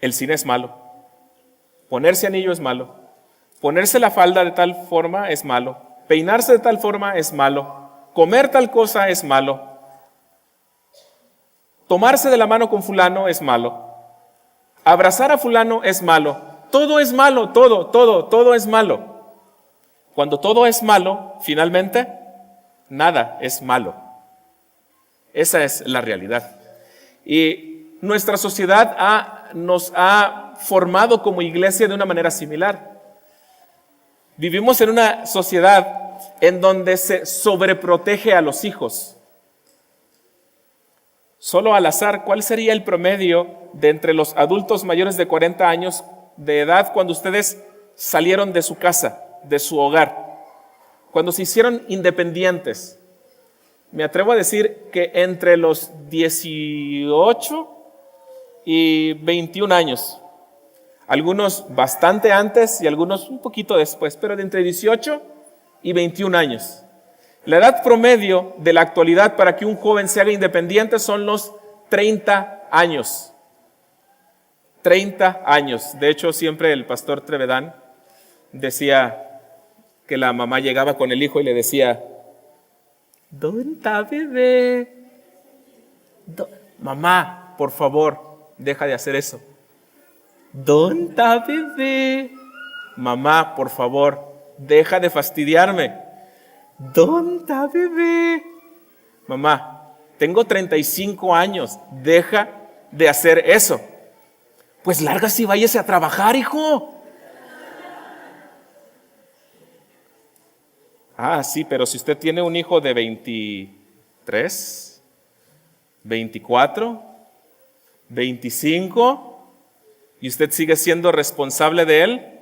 El cine es malo. Ponerse anillo es malo. Ponerse la falda de tal forma es malo. Peinarse de tal forma es malo. Comer tal cosa es malo. Tomarse de la mano con fulano es malo. Abrazar a fulano es malo. Todo es malo, todo es malo. Cuando todo es malo, finalmente, nada es malo. Esa es la realidad. Y nuestra sociedad nos ha formado como iglesia de una manera similar. Vivimos en una sociedad en donde se sobreprotege a los hijos. Solo al azar, ¿cuál sería el promedio de entre los adultos mayores de 40 años de edad cuando ustedes salieron de su casa, de su hogar? Cuando se hicieron independientes. Me atrevo a decir que entre los 18 y 21 años. Algunos bastante antes y algunos un poquito después, pero de entre 18 y 21 años. La edad promedio de la actualidad para que un joven se haga independiente son los 30 años. 30 años. De hecho, siempre el pastor Trevedán decía que la mamá llegaba con el hijo y le decía, ¿dónde está bebé? Mamá, por favor, deja de hacer eso. ¿Dónde está bebé? Mamá, por favor, deja de fastidiarme. ¿Dónde está bebé? Mamá, tengo 35 años, deja de hacer eso. Pues lárgase y váyase a trabajar, hijo. Ah, sí, pero si usted tiene un hijo de 23, 24, 25 y usted sigue siendo responsable de él,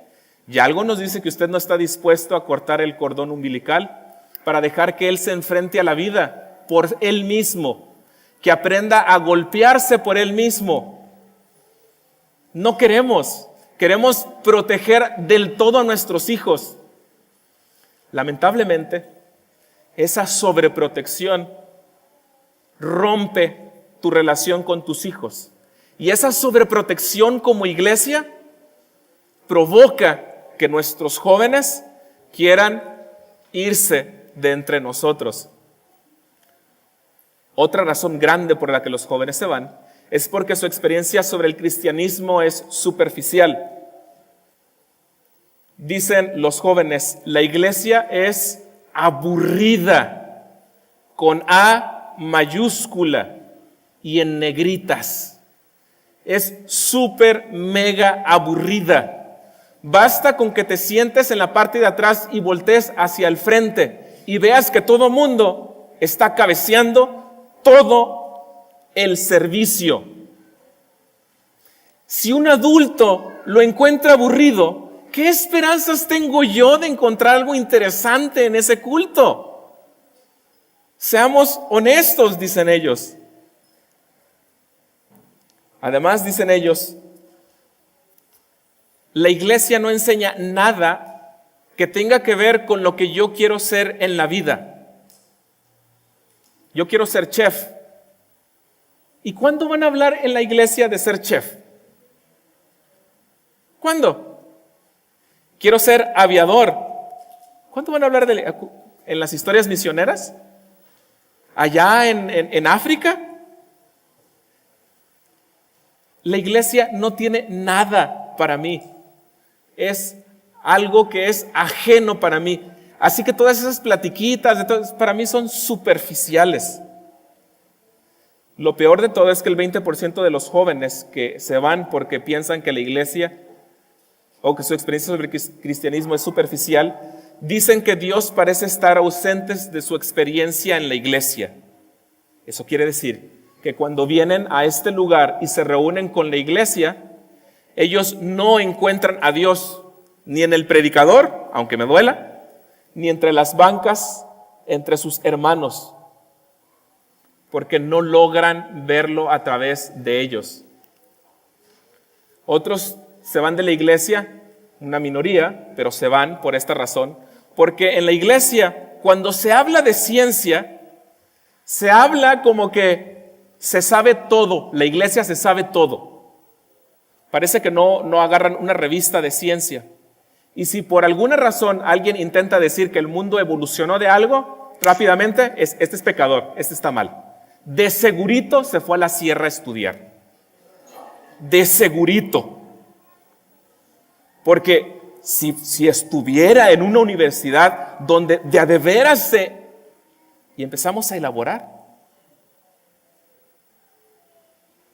y algo nos dice que usted no está dispuesto a cortar el cordón umbilical para dejar que él se enfrente a la vida por él mismo, que aprenda a golpearse por él mismo. No queremos proteger del todo a nuestros hijos. Lamentablemente, esa sobreprotección rompe tu relación con tus hijos. Y esa sobreprotección como iglesia provoca que nuestros jóvenes quieran irse de entre nosotros. Otra razón grande por la que los jóvenes se van es porque su experiencia sobre el cristianismo es superficial. Dicen los jóvenes, la iglesia es aburrida, con A mayúscula y en negritas. Es súper mega aburrida. Basta con que te sientes en la parte de atrás y voltees hacia el frente y veas que todo mundo está cabeceando todo el servicio. Si un adulto lo encuentra aburrido, ¿qué esperanzas tengo yo de encontrar algo interesante en ese culto? Seamos honestos, dicen ellos. Además, dicen ellos, la iglesia no enseña nada que tenga que ver con lo que yo quiero ser en la vida. Yo quiero ser chef. ¿Y cuándo van a hablar en la iglesia de ser chef? ¿Cuándo? Quiero ser aviador. ¿Cuándo van a hablar en las historias misioneras? ¿Allá en África? La iglesia no tiene nada para mí. Es algo que es ajeno para mí. Así que todas esas platiquitas para mí son superficiales. Lo peor de todo es que el 20% de los jóvenes que se van porque piensan que la iglesia o que su experiencia sobre el cristianismo es superficial, dicen que Dios parece estar ausentes de su experiencia en la iglesia. Eso quiere decir que cuando vienen a este lugar y se reúnen con la iglesia, ellos no encuentran a Dios ni en el predicador, aunque me duela, ni entre las bancas, entre sus hermanos, porque no logran verlo a través de ellos. Otros se van de la iglesia, una minoría, pero se van por esta razón, porque en la iglesia, cuando se habla de ciencia, se habla como que se sabe todo, la iglesia se sabe todo. Parece que no agarran una revista de ciencia. Y si por alguna razón alguien intenta decir que el mundo evolucionó de algo, rápidamente, este es pecador, este está mal. de segurito se fue a la sierra a estudiar. De segurito. Porque si estuviera en una universidad donde de a de veras y empezamos a elaborar.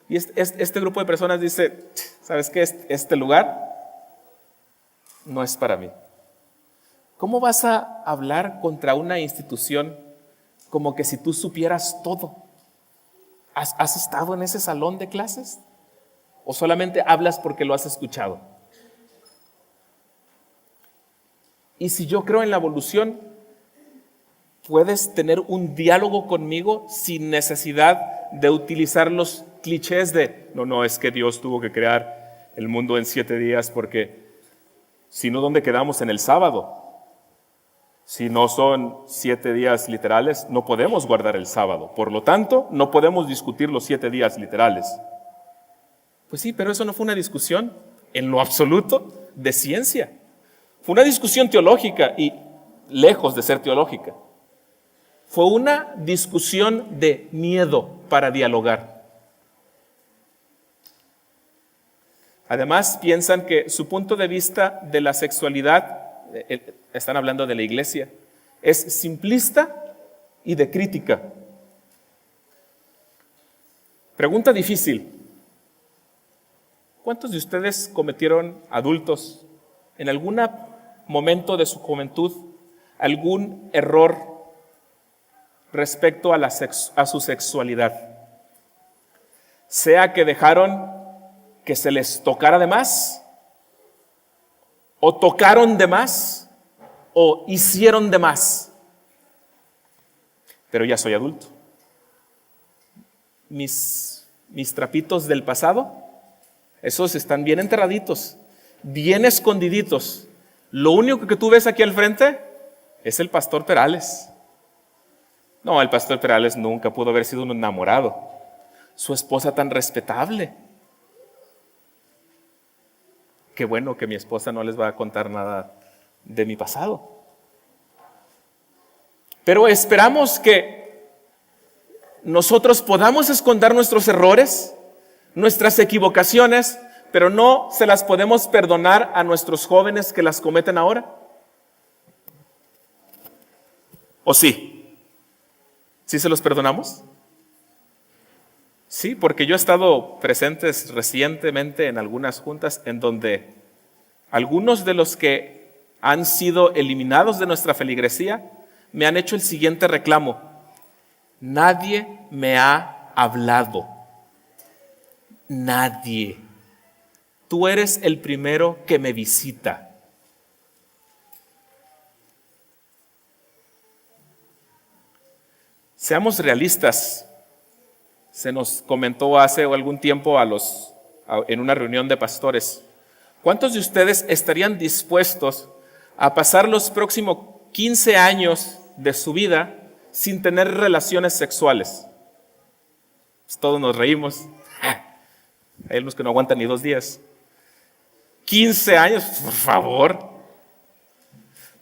Y este grupo de personas dice, ¿sabes qué? Este lugar no es para mí. ¿Cómo vas a hablar contra una institución como que si tú supieras todo? ¿Has estado en ese salón de clases? ¿O solamente hablas porque lo has escuchado? Y si yo creo en la evolución, puedes tener un diálogo conmigo sin necesidad de utilizar los clichés de, no, es que Dios tuvo que crear el mundo en 7 días porque si no, ¿dónde quedamos en el sábado? Si no son 7 días literales, no podemos guardar el sábado. Por lo tanto, no podemos discutir los 7 días literales. Pues sí, pero eso no fue una discusión en lo absoluto de ciencia. Fue una discusión teológica y lejos de ser teológica. Fue una discusión de miedo para dialogar. Además, piensan que su punto de vista de la sexualidad, están hablando de la iglesia, es simplista y de crítica. Pregunta difícil. ¿Cuántos de ustedes cometieron, adultos, en algún momento de su juventud, algún error respecto a su sexualidad? Sea que dejaron que se les tocara de más, o tocaron de más, o hicieron de más. Pero ya soy adulto. Mis trapitos del pasado, esos están bien enterraditos, bien escondiditos. Lo único que tú ves aquí al frente es el pastor Perales. No, el pastor Perales nunca pudo haber sido un enamorado. Su esposa tan respetable. Qué bueno que mi esposa no les va a contar nada de mi pasado. Pero esperamos que nosotros podamos esconder nuestros errores, nuestras equivocaciones, pero no se las podemos perdonar a nuestros jóvenes que las cometen ahora. ¿O sí? ¿Sí se los perdonamos? Sí, porque yo he estado presente recientemente en algunas juntas en donde algunos de los que han sido eliminados de nuestra feligresía me han hecho el siguiente reclamo. Nadie me ha hablado. Nadie. Tú eres el primero que me visita. Seamos realistas. Se nos comentó hace algún tiempo en una reunión de pastores, ¿cuántos de ustedes estarían dispuestos a pasar los próximos 15 años de su vida sin tener relaciones sexuales? Pues todos nos reímos. Hay unos que no aguantan ni 2 días. 15 años, por favor.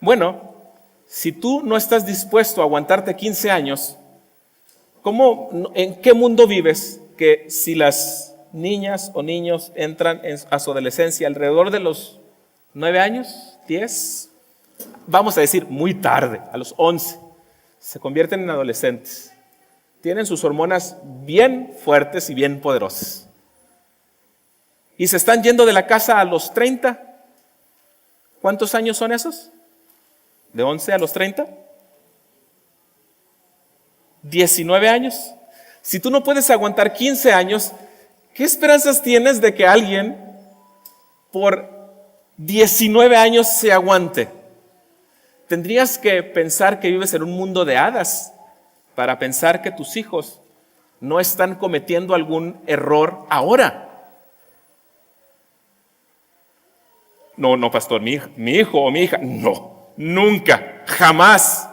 Bueno, si tú no estás dispuesto a aguantarte 15 años, ¿en qué mundo vives que si las niñas o niños entran a su adolescencia alrededor de los 9 años, 10, vamos a decir muy tarde, a los 11, se convierten en adolescentes? Tienen sus hormonas bien fuertes y bien poderosas. Y se están yendo de la casa a los 30. ¿Cuántos años son esos? ¿De 11 a los 30? 19 años. Si tú no puedes aguantar 15 años, ¿qué esperanzas tienes de que alguien por 19 años se aguante? Tendrías que pensar que vives en un mundo de hadas para pensar que tus hijos no están cometiendo algún error ahora. No, pastor, mi hijo o mi hija, no, nunca, jamás.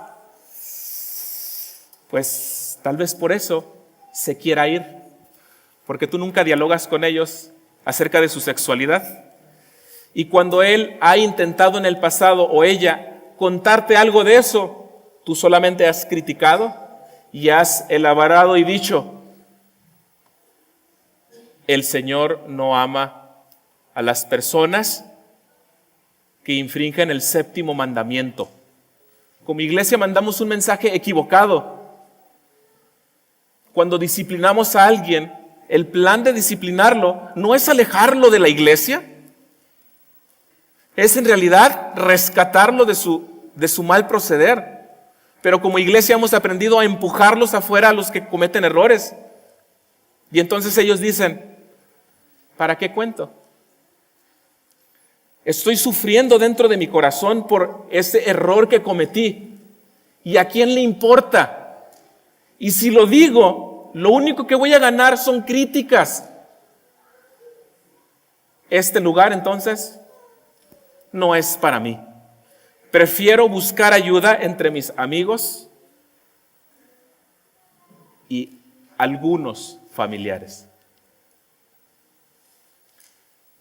Pues tal vez por eso se quiera ir, porque tú nunca dialogas con ellos acerca de su sexualidad. Y cuando él ha intentado en el pasado o ella contarte algo de eso, tú solamente has criticado y has elaborado y dicho, el Señor no ama a las personas que infringen el séptimo mandamiento. Como iglesia mandamos un mensaje equivocado. Cuando disciplinamos a alguien, el plan de disciplinarlo no es alejarlo de la iglesia, es en realidad rescatarlo de su mal proceder. Pero como iglesia hemos aprendido a empujarlos afuera a los que cometen errores. Y entonces ellos dicen, ¿para qué cuento? Estoy sufriendo dentro de mi corazón por ese error que cometí. ¿Y a quién le importa? Y si lo digo, lo único que voy a ganar son críticas. Este lugar entonces no es para mí. Prefiero buscar ayuda entre mis amigos y algunos familiares.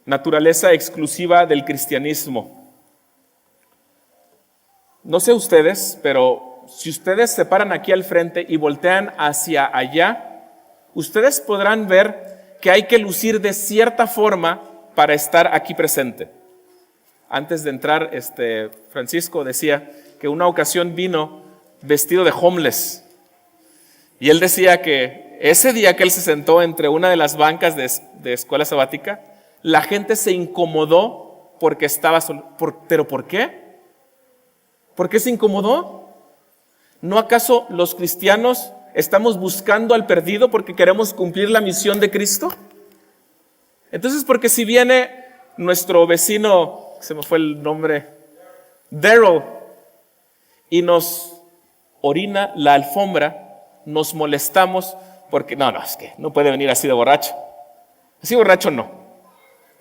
Naturaleza exclusiva del cristianismo. No sé ustedes, pero si ustedes se paran aquí al frente y voltean hacia allá, ustedes podrán ver que hay que lucir de cierta forma para estar aquí presente. Antes de entrar, Francisco decía que una ocasión vino vestido de homeless. Y él decía que ese día que él se sentó entre una de las bancas de escuela sabática, la gente se incomodó porque estaba solo. ¿Pero por qué? ¿Por qué se incomodó? ¿No acaso los cristianos estamos buscando al perdido porque queremos cumplir la misión de Cristo? Entonces, porque si viene nuestro vecino, se me fue el nombre, Daryl, y nos orina la alfombra, nos molestamos porque, no, es que no puede venir así de borracho. Así borracho no.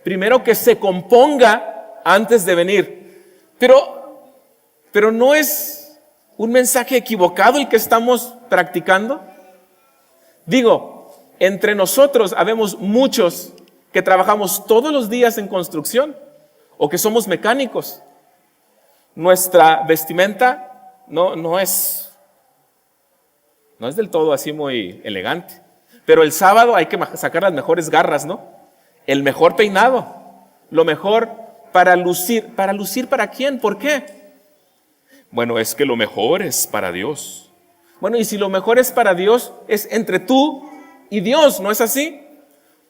Primero que se componga antes de venir. Pero ¿no es un mensaje equivocado el que estamos practicando? Digo, entre nosotros habemos muchos que trabajamos todos los días en construcción o que somos mecánicos. Nuestra vestimenta no es del todo así muy elegante. Pero el sábado hay que sacar las mejores garras, ¿no? El mejor peinado, lo mejor para lucir. ¿Para lucir para quién? ¿Por qué? Bueno, es que lo mejor es para Dios. Bueno, y si lo mejor es para Dios, es entre tú y Dios, ¿no es así?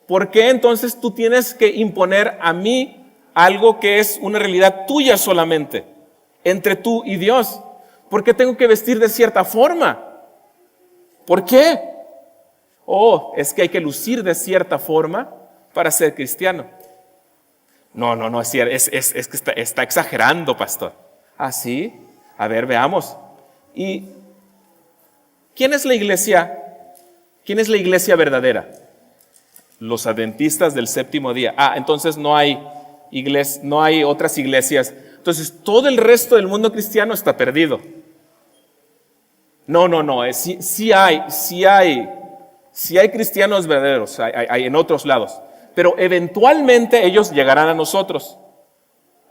¿Por qué entonces tú tienes que imponer a mí algo que es una realidad tuya solamente, entre tú y Dios? ¿Por qué tengo que vestir de cierta forma? ¿Por qué? Es que hay que lucir de cierta forma para ser cristiano. No, es cierto, es que está exagerando, pastor. ¿Ah, sí? A ver, veamos. ¿Y quién es la iglesia? ¿Quién es la iglesia verdadera? Los adventistas del séptimo día. Entonces no hay otras iglesias. Entonces todo el resto del mundo cristiano está perdido. No. Sí hay cristianos verdaderos, hay en otros lados. Pero eventualmente ellos llegarán a nosotros.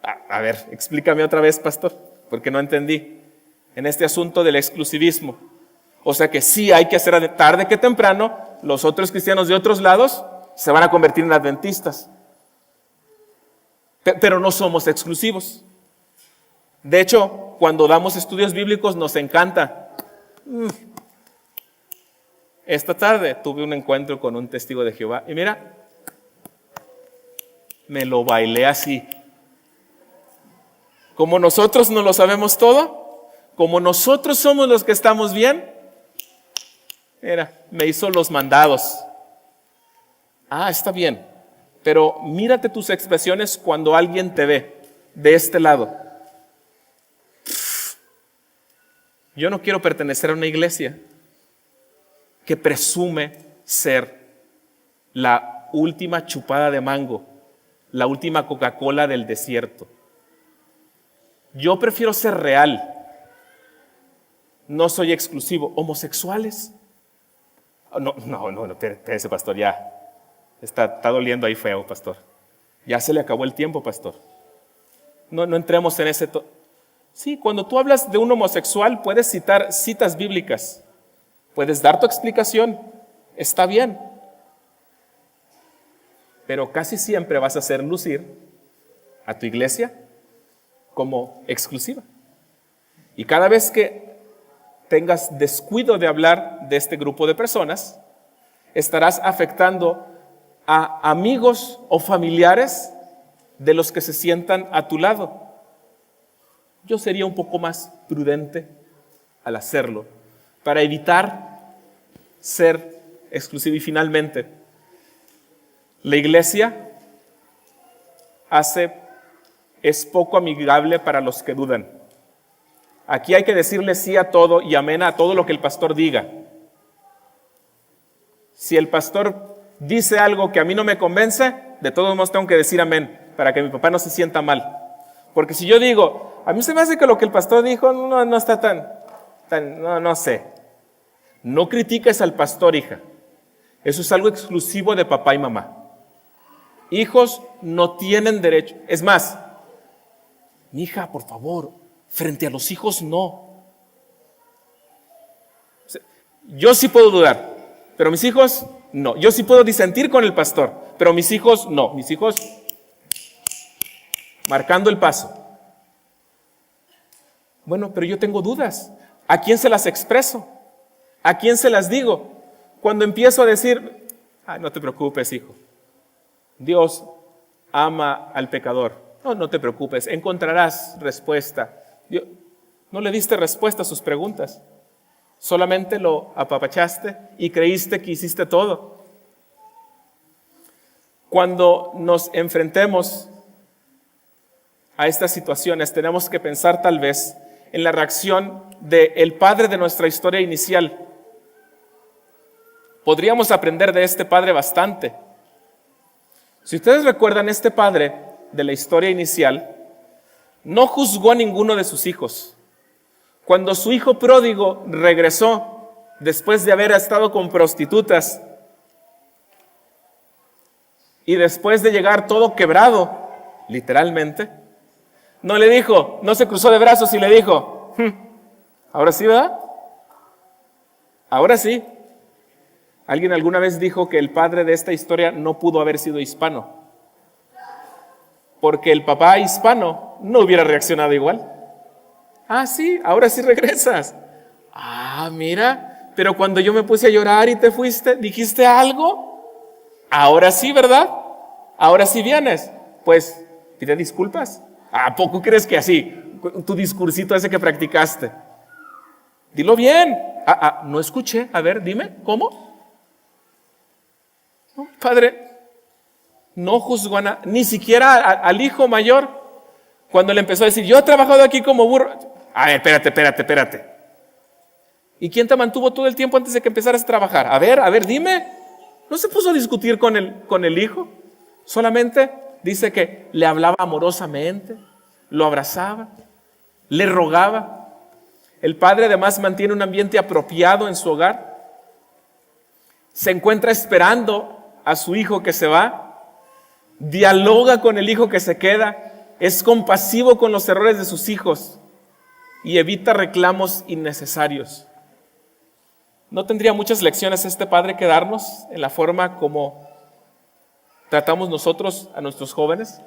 A ver, explícame otra vez, pastor, porque no entendí en este asunto del exclusivismo. O sea que sí hay que hacer tarde que temprano, los otros cristianos de otros lados se van a convertir en adventistas. Pero no somos exclusivos. De hecho, cuando damos estudios bíblicos nos encanta. Esta tarde tuve un encuentro con un testigo de Jehová y mira, me lo bailé así. Como nosotros no lo sabemos todo, como nosotros somos los que estamos bien, mira, me hizo los mandados. Está bien, pero mírate tus expresiones cuando alguien te ve de este lado. Yo no quiero pertenecer a una iglesia que presume ser la última chupada de mango, la última Coca-Cola del desierto. Yo prefiero ser real. No soy exclusivo. ¿Homosexuales? No, espérese, pastor, ya. Está doliendo ahí feo, pastor. Ya se le acabó el tiempo, pastor. No entremos en ese... Sí, cuando tú hablas de un homosexual puedes citar citas bíblicas, Puedes dar tu explicación, está bien. Pero casi siempre vas a hacer lucir a tu iglesia como exclusiva. Y cada vez que tengas descuido de hablar de este grupo de personas, estarás afectando a amigos o familiares de los que se sientan a tu lado. Yo sería un poco más prudente al hacerlo, para evitar ser exclusivo. Y finalmente, la iglesia es poco amigable para los que dudan. Aquí hay que decirle sí a todo y amén a todo lo que el pastor diga. Si el pastor dice algo que a mí no me convence, de todos modos tengo que decir amén, para que mi papá no se sienta mal. Porque si yo digo, a mí se me hace que lo que el pastor dijo no está no sé. No critiques al pastor, hija. Eso es algo exclusivo de papá y mamá. Hijos no tienen derecho. Es más, mi hija, por favor, frente a los hijos no. Yo sí puedo dudar, pero mis hijos no. Yo sí puedo disentir con el pastor, pero mis hijos no. Mis hijos marcando el paso. Bueno, pero yo tengo dudas. ¿A quién se las expreso? ¿A quién se las digo? Cuando empiezo a decir, no te preocupes, hijo. Dios ama al pecador. No te preocupes, encontrarás respuesta. No le diste respuesta a sus preguntas. Solamente lo apapachaste y creíste que hiciste todo. Cuando nos enfrentemos a estas situaciones, tenemos que pensar tal vez en la reacción del padre de nuestra historia inicial. Podríamos aprender de este padre bastante. Si ustedes recuerdan, este padre de la historia inicial no juzgó a ninguno de sus hijos. Cuando su hijo pródigo regresó después de haber estado con prostitutas y después de llegar todo quebrado, literalmente, no le dijo, no se cruzó de brazos y le dijo, ahora sí, ¿verdad? Ahora sí. Alguien alguna vez dijo que el padre de esta historia no pudo haber sido hispano, porque el papá hispano no hubiera reaccionado igual. Sí, ahora sí regresas. Mira, pero cuando yo me puse a llorar y te fuiste, ¿dijiste algo? Ahora sí, ¿verdad? Ahora sí vienes. Pues, pide disculpas. ¿A poco crees que así, tu discursito ese que practicaste? Dilo bien. No escuché. A ver, dime, ¿cómo? No, padre, no juzgó a nada, ni siquiera al hijo mayor, cuando le empezó a decir, yo he trabajado aquí como burro. A ver, espérate. ¿Y quién te mantuvo todo el tiempo antes de que empezaras a trabajar? A ver, dime. No se puso a discutir con el hijo. Solamente dice que le hablaba amorosamente, lo abrazaba, le rogaba. El padre además mantiene un ambiente apropiado en su hogar. Se encuentra esperando a su hijo que se va, dialoga con el hijo que se queda, es compasivo con los errores de sus hijos y evita reclamos innecesarios. ¿No tendría muchas lecciones este padre que darnos en la forma como tratamos nosotros a nuestros jóvenes?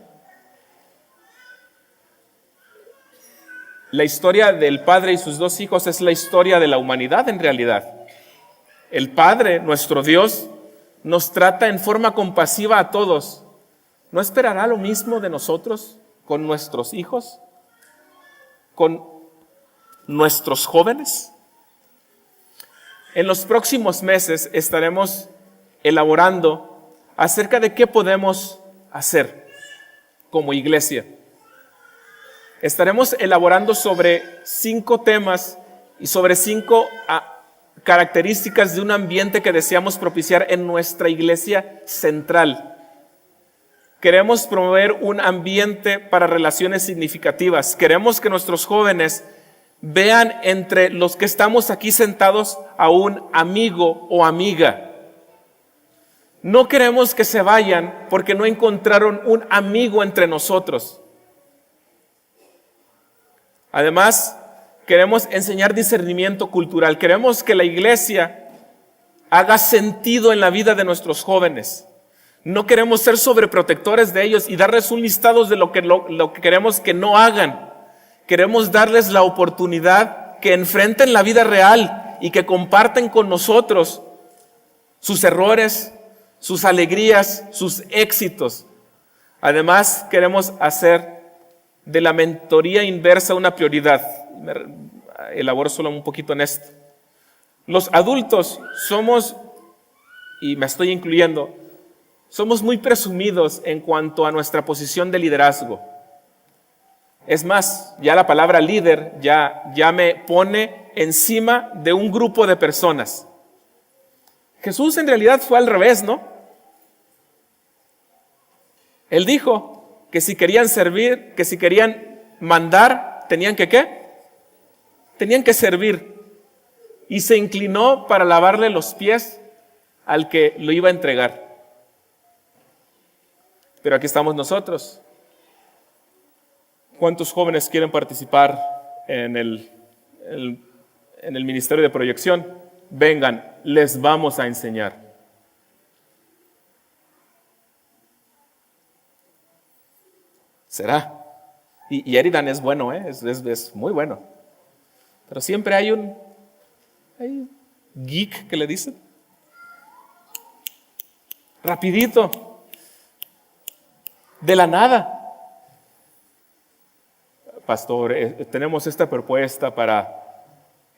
La historia del padre y sus dos hijos es la historia de la humanidad en realidad. El Padre, nuestro Dios, nos trata en forma compasiva a todos. ¿No esperará lo mismo de nosotros con nuestros hijos? ¿Con nuestros jóvenes? En los próximos meses estaremos elaborando acerca de qué podemos hacer como iglesia. Estaremos elaborando sobre 5 temas y sobre 5 características de un ambiente que deseamos propiciar en nuestra iglesia central. Queremos promover un ambiente para relaciones significativas. Queremos que nuestros jóvenes vean entre los que estamos aquí sentados a un amigo o amiga. No queremos que se vayan porque no encontraron un amigo entre nosotros. Además, Queremos enseñar discernimiento cultural. Queremos que la iglesia haga sentido en la vida de nuestros jóvenes. No queremos ser sobreprotectores de ellos y darles un listado de lo que queremos que no hagan. Queremos darles la oportunidad que enfrenten la vida real y que comparten con nosotros sus errores, sus alegrías, sus éxitos. Además, queremos hacer de la mentoría inversa una prioridad. Elaboro solo un poquito en esto. Los adultos somos, y me estoy incluyendo, somos muy presumidos en cuanto a nuestra posición de liderazgo. Es más, ya la palabra líder ya me pone encima de un grupo de personas. Jesús en realidad fue al revés, ¿no? Él dijo que si querían servir, que si querían mandar, tenían que ¿qué? Tenían que servir. Y se inclinó para lavarle los pies al que lo iba a entregar. Pero aquí estamos nosotros. ¿Cuántos jóvenes quieren participar en el ministerio de proyección? Vengan, les vamos a enseñar. ¿Será? Y Eridan es bueno, es muy bueno. Pero siempre hay un geek que le dicen. Rapidito. De la nada. Pastor, tenemos esta propuesta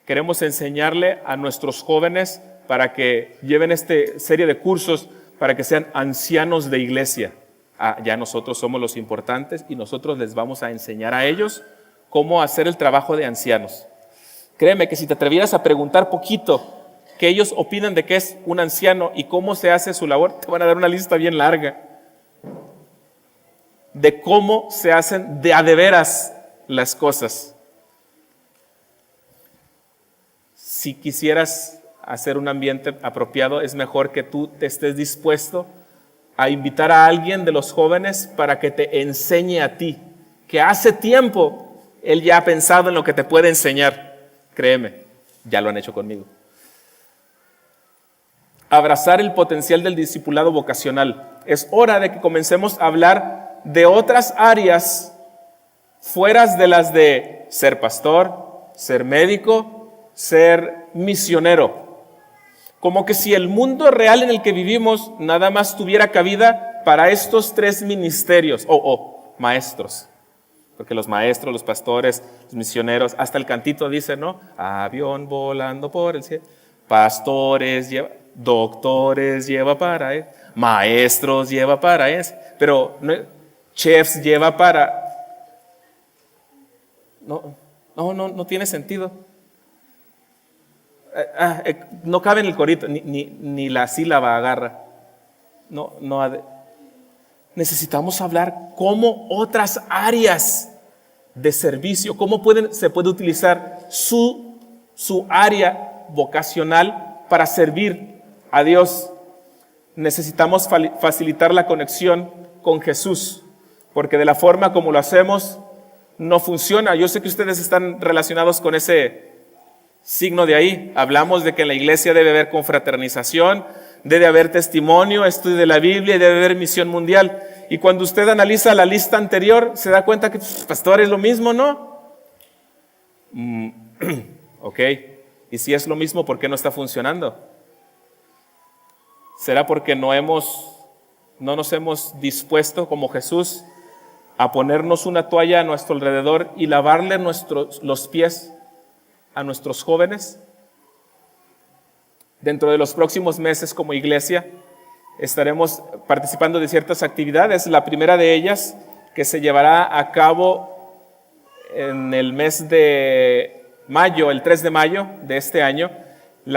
queremos enseñarle a nuestros jóvenes para que lleven esta serie de cursos para que sean ancianos de iglesia. Ya nosotros somos los importantes y nosotros les vamos a enseñar a ellos cómo hacer el trabajo de ancianos. Créeme que si te atrevieras a preguntar poquito qué ellos opinan de qué es un anciano y cómo se hace su labor, te van a dar una lista bien larga de cómo se hacen de a de veras las cosas. Si quisieras hacer un ambiente apropiado, es mejor que tú te estés dispuesto a invitar a alguien de los jóvenes para que te enseñe a ti, que hace tiempo él ya ha pensado en lo que te puede enseñar. Créeme, ya lo han hecho conmigo. Abrazar el potencial del discipulado vocacional. Es hora de que comencemos a hablar de otras áreas fuera de las de ser pastor, ser médico, ser misionero. Como que si el mundo real en el que vivimos nada más tuviera cabida para estos tres ministerios, maestros. Porque los maestros, los pastores, los misioneros, hasta el cantito dice, ¿no? Avión volando por el cielo. Pastores lleva, doctores lleva para él, maestros lleva para eso, pero chefs lleva para... No tiene sentido. No cabe en el corito, ni la sílaba agarra. Necesitamos hablar cómo otras áreas de servicio, cómo se puede utilizar su área vocacional para servir a Dios. Necesitamos facilitar la conexión con Jesús, porque de la forma como lo hacemos no funciona. Yo sé que ustedes están relacionados con ese signo de ahí. Hablamos de que en la iglesia debe haber confraternización, debe haber testimonio, estudio de la Biblia y debe haber misión mundial. Y cuando usted analiza la lista anterior, se da cuenta que, pastor, es lo mismo, ¿no? Ok. Y si es lo mismo, ¿por qué no está funcionando? ¿Será porque no nos hemos dispuesto como Jesús a ponernos una toalla a nuestro alrededor y lavarle los pies a nuestros jóvenes? Dentro de los próximos meses como iglesia estaremos participando de ciertas actividades. La primera de ellas, que se llevará a cabo en el mes de mayo, el 3 de mayo de este año, se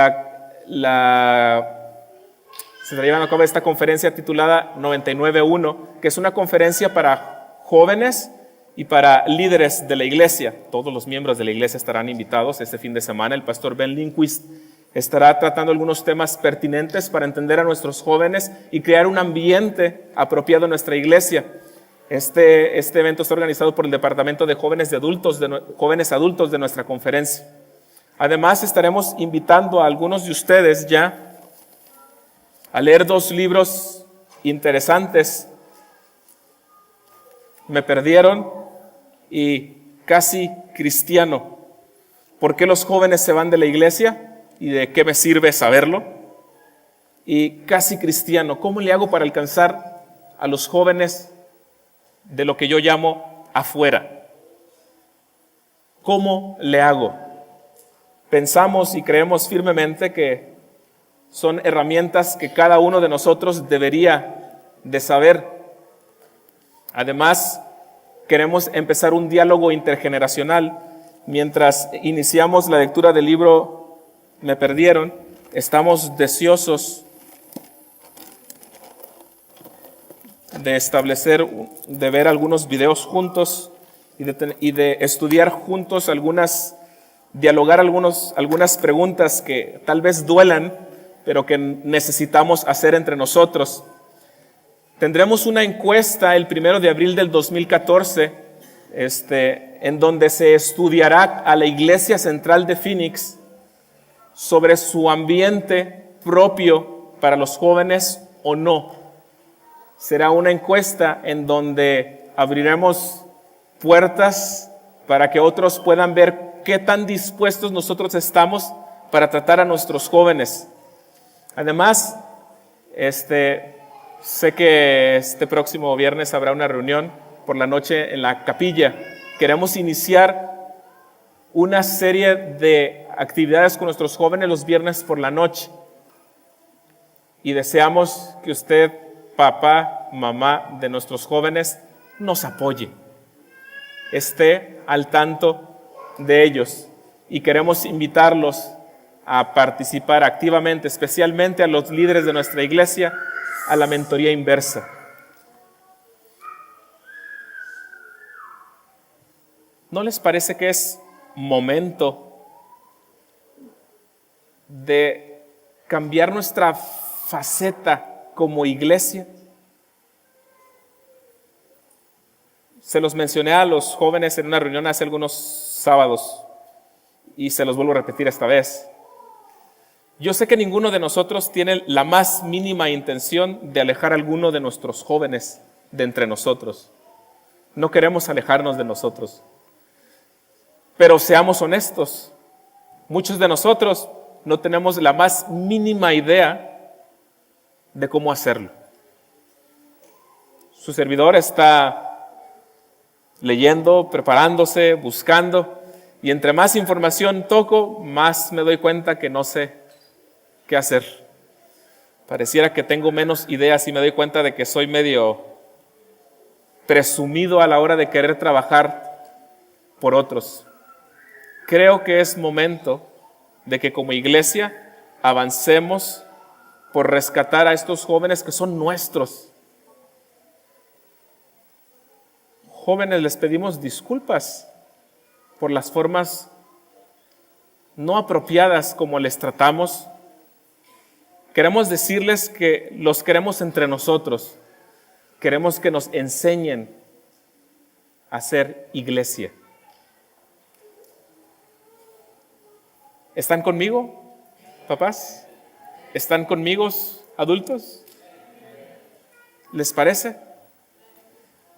está llevando a cabo esta conferencia titulada 99.1, que es una conferencia para jóvenes y para líderes de la iglesia. Todos los miembros de la iglesia estarán invitados este fin de semana. El pastor Ben Lindquist estará tratando algunos temas pertinentes para entender a nuestros jóvenes y crear un ambiente apropiado en nuestra iglesia. Este evento está organizado por el Departamento de Jóvenes Adultos de nuestra conferencia. Además, estaremos invitando a algunos de ustedes ya a leer 2 libros interesantes. Me perdieron y Casi Cristiano. ¿Por qué los jóvenes se van de la iglesia? ¿Y de qué me sirve saberlo? Y Casi Cristiano. ¿Cómo le hago para alcanzar a los jóvenes de lo que yo llamo afuera? ¿Cómo le hago? Pensamos y creemos firmemente que son herramientas que cada uno de nosotros debería de saber. Además, queremos empezar un diálogo intergeneracional. Mientras iniciamos la lectura del libro Me Perdieron, estamos deseosos de ver algunos videos juntos y de estudiar juntos dialogar algunas preguntas que tal vez duelan, pero que necesitamos hacer entre nosotros. Tendremos una encuesta el 1 de abril del 2014, en donde se estudiará a la Iglesia Central de Phoenix sobre su ambiente propio para los jóvenes o no. Será una encuesta en donde abriremos puertas para que otros puedan ver qué tan dispuestos nosotros estamos para tratar a nuestros jóvenes. Además, sé que este próximo viernes habrá una reunión por la noche en la capilla. Queremos iniciar una serie de actividades con nuestros jóvenes los viernes por la noche. Y deseamos que usted, papá, mamá de nuestros jóvenes, nos apoye, esté al tanto de ellos. Y queremos invitarlos a participar activamente, especialmente a los líderes de nuestra iglesia, a la mentoría inversa. ¿No les parece que es momento de cambiar nuestra faceta como iglesia? Se los mencioné a los jóvenes en una reunión hace algunos sábados y se los vuelvo a repetir esta vez. Yo sé que ninguno de nosotros tiene la más mínima intención de alejar a alguno de nuestros jóvenes de entre nosotros. No queremos alejarnos de nosotros. Pero seamos honestos, muchos de nosotros no tenemos la más mínima idea de cómo hacerlo. Su servidor está leyendo, preparándose, buscando, y entre más información toco, más me doy cuenta que no sé qué hacer. Pareciera que tengo menos ideas y me doy cuenta de que soy medio presumido a la hora de querer trabajar por otros. Creo que es momento de que como iglesia avancemos por rescatar a estos jóvenes que son nuestros. Jóvenes, les pedimos disculpas por las formas no apropiadas como les tratamos. Queremos decirles que los queremos entre nosotros. Queremos que nos enseñen a ser iglesia. ¿Están conmigo, papás? ¿Están conmigo, adultos? ¿Les parece?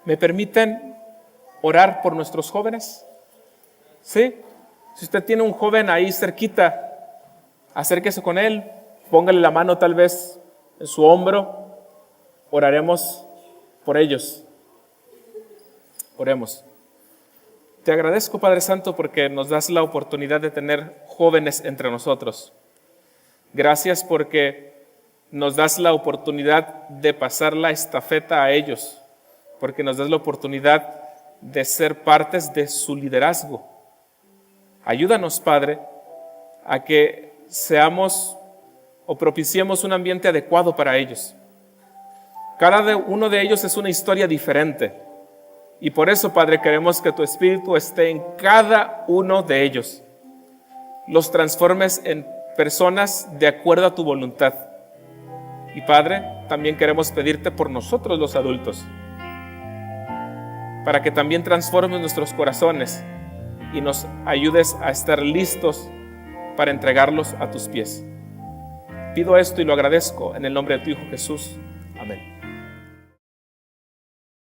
¿Me permiten orar por nuestros jóvenes? ¿Sí? Si usted tiene un joven ahí cerquita, acérquese con él, póngale la mano tal vez en su hombro, oraremos por ellos. Oremos. Te agradezco, Padre Santo, porque nos das la oportunidad de tener jóvenes entre nosotros. Gracias porque nos das la oportunidad de pasar la estafeta a ellos, porque nos das la oportunidad de ser partes de su liderazgo. Ayúdanos, Padre, a que seamos o propiciemos un ambiente adecuado para ellos. Cada uno de ellos es una historia diferente. Y por eso, Padre, queremos que tu Espíritu esté en cada uno de ellos. Los transformes en personas de acuerdo a tu voluntad. Y Padre, también queremos pedirte por nosotros los adultos. para que también transformes nuestros corazones y nos ayudes a estar listos para entregarlos a tus pies. Pido esto y lo agradezco en el nombre de tu Hijo Jesús.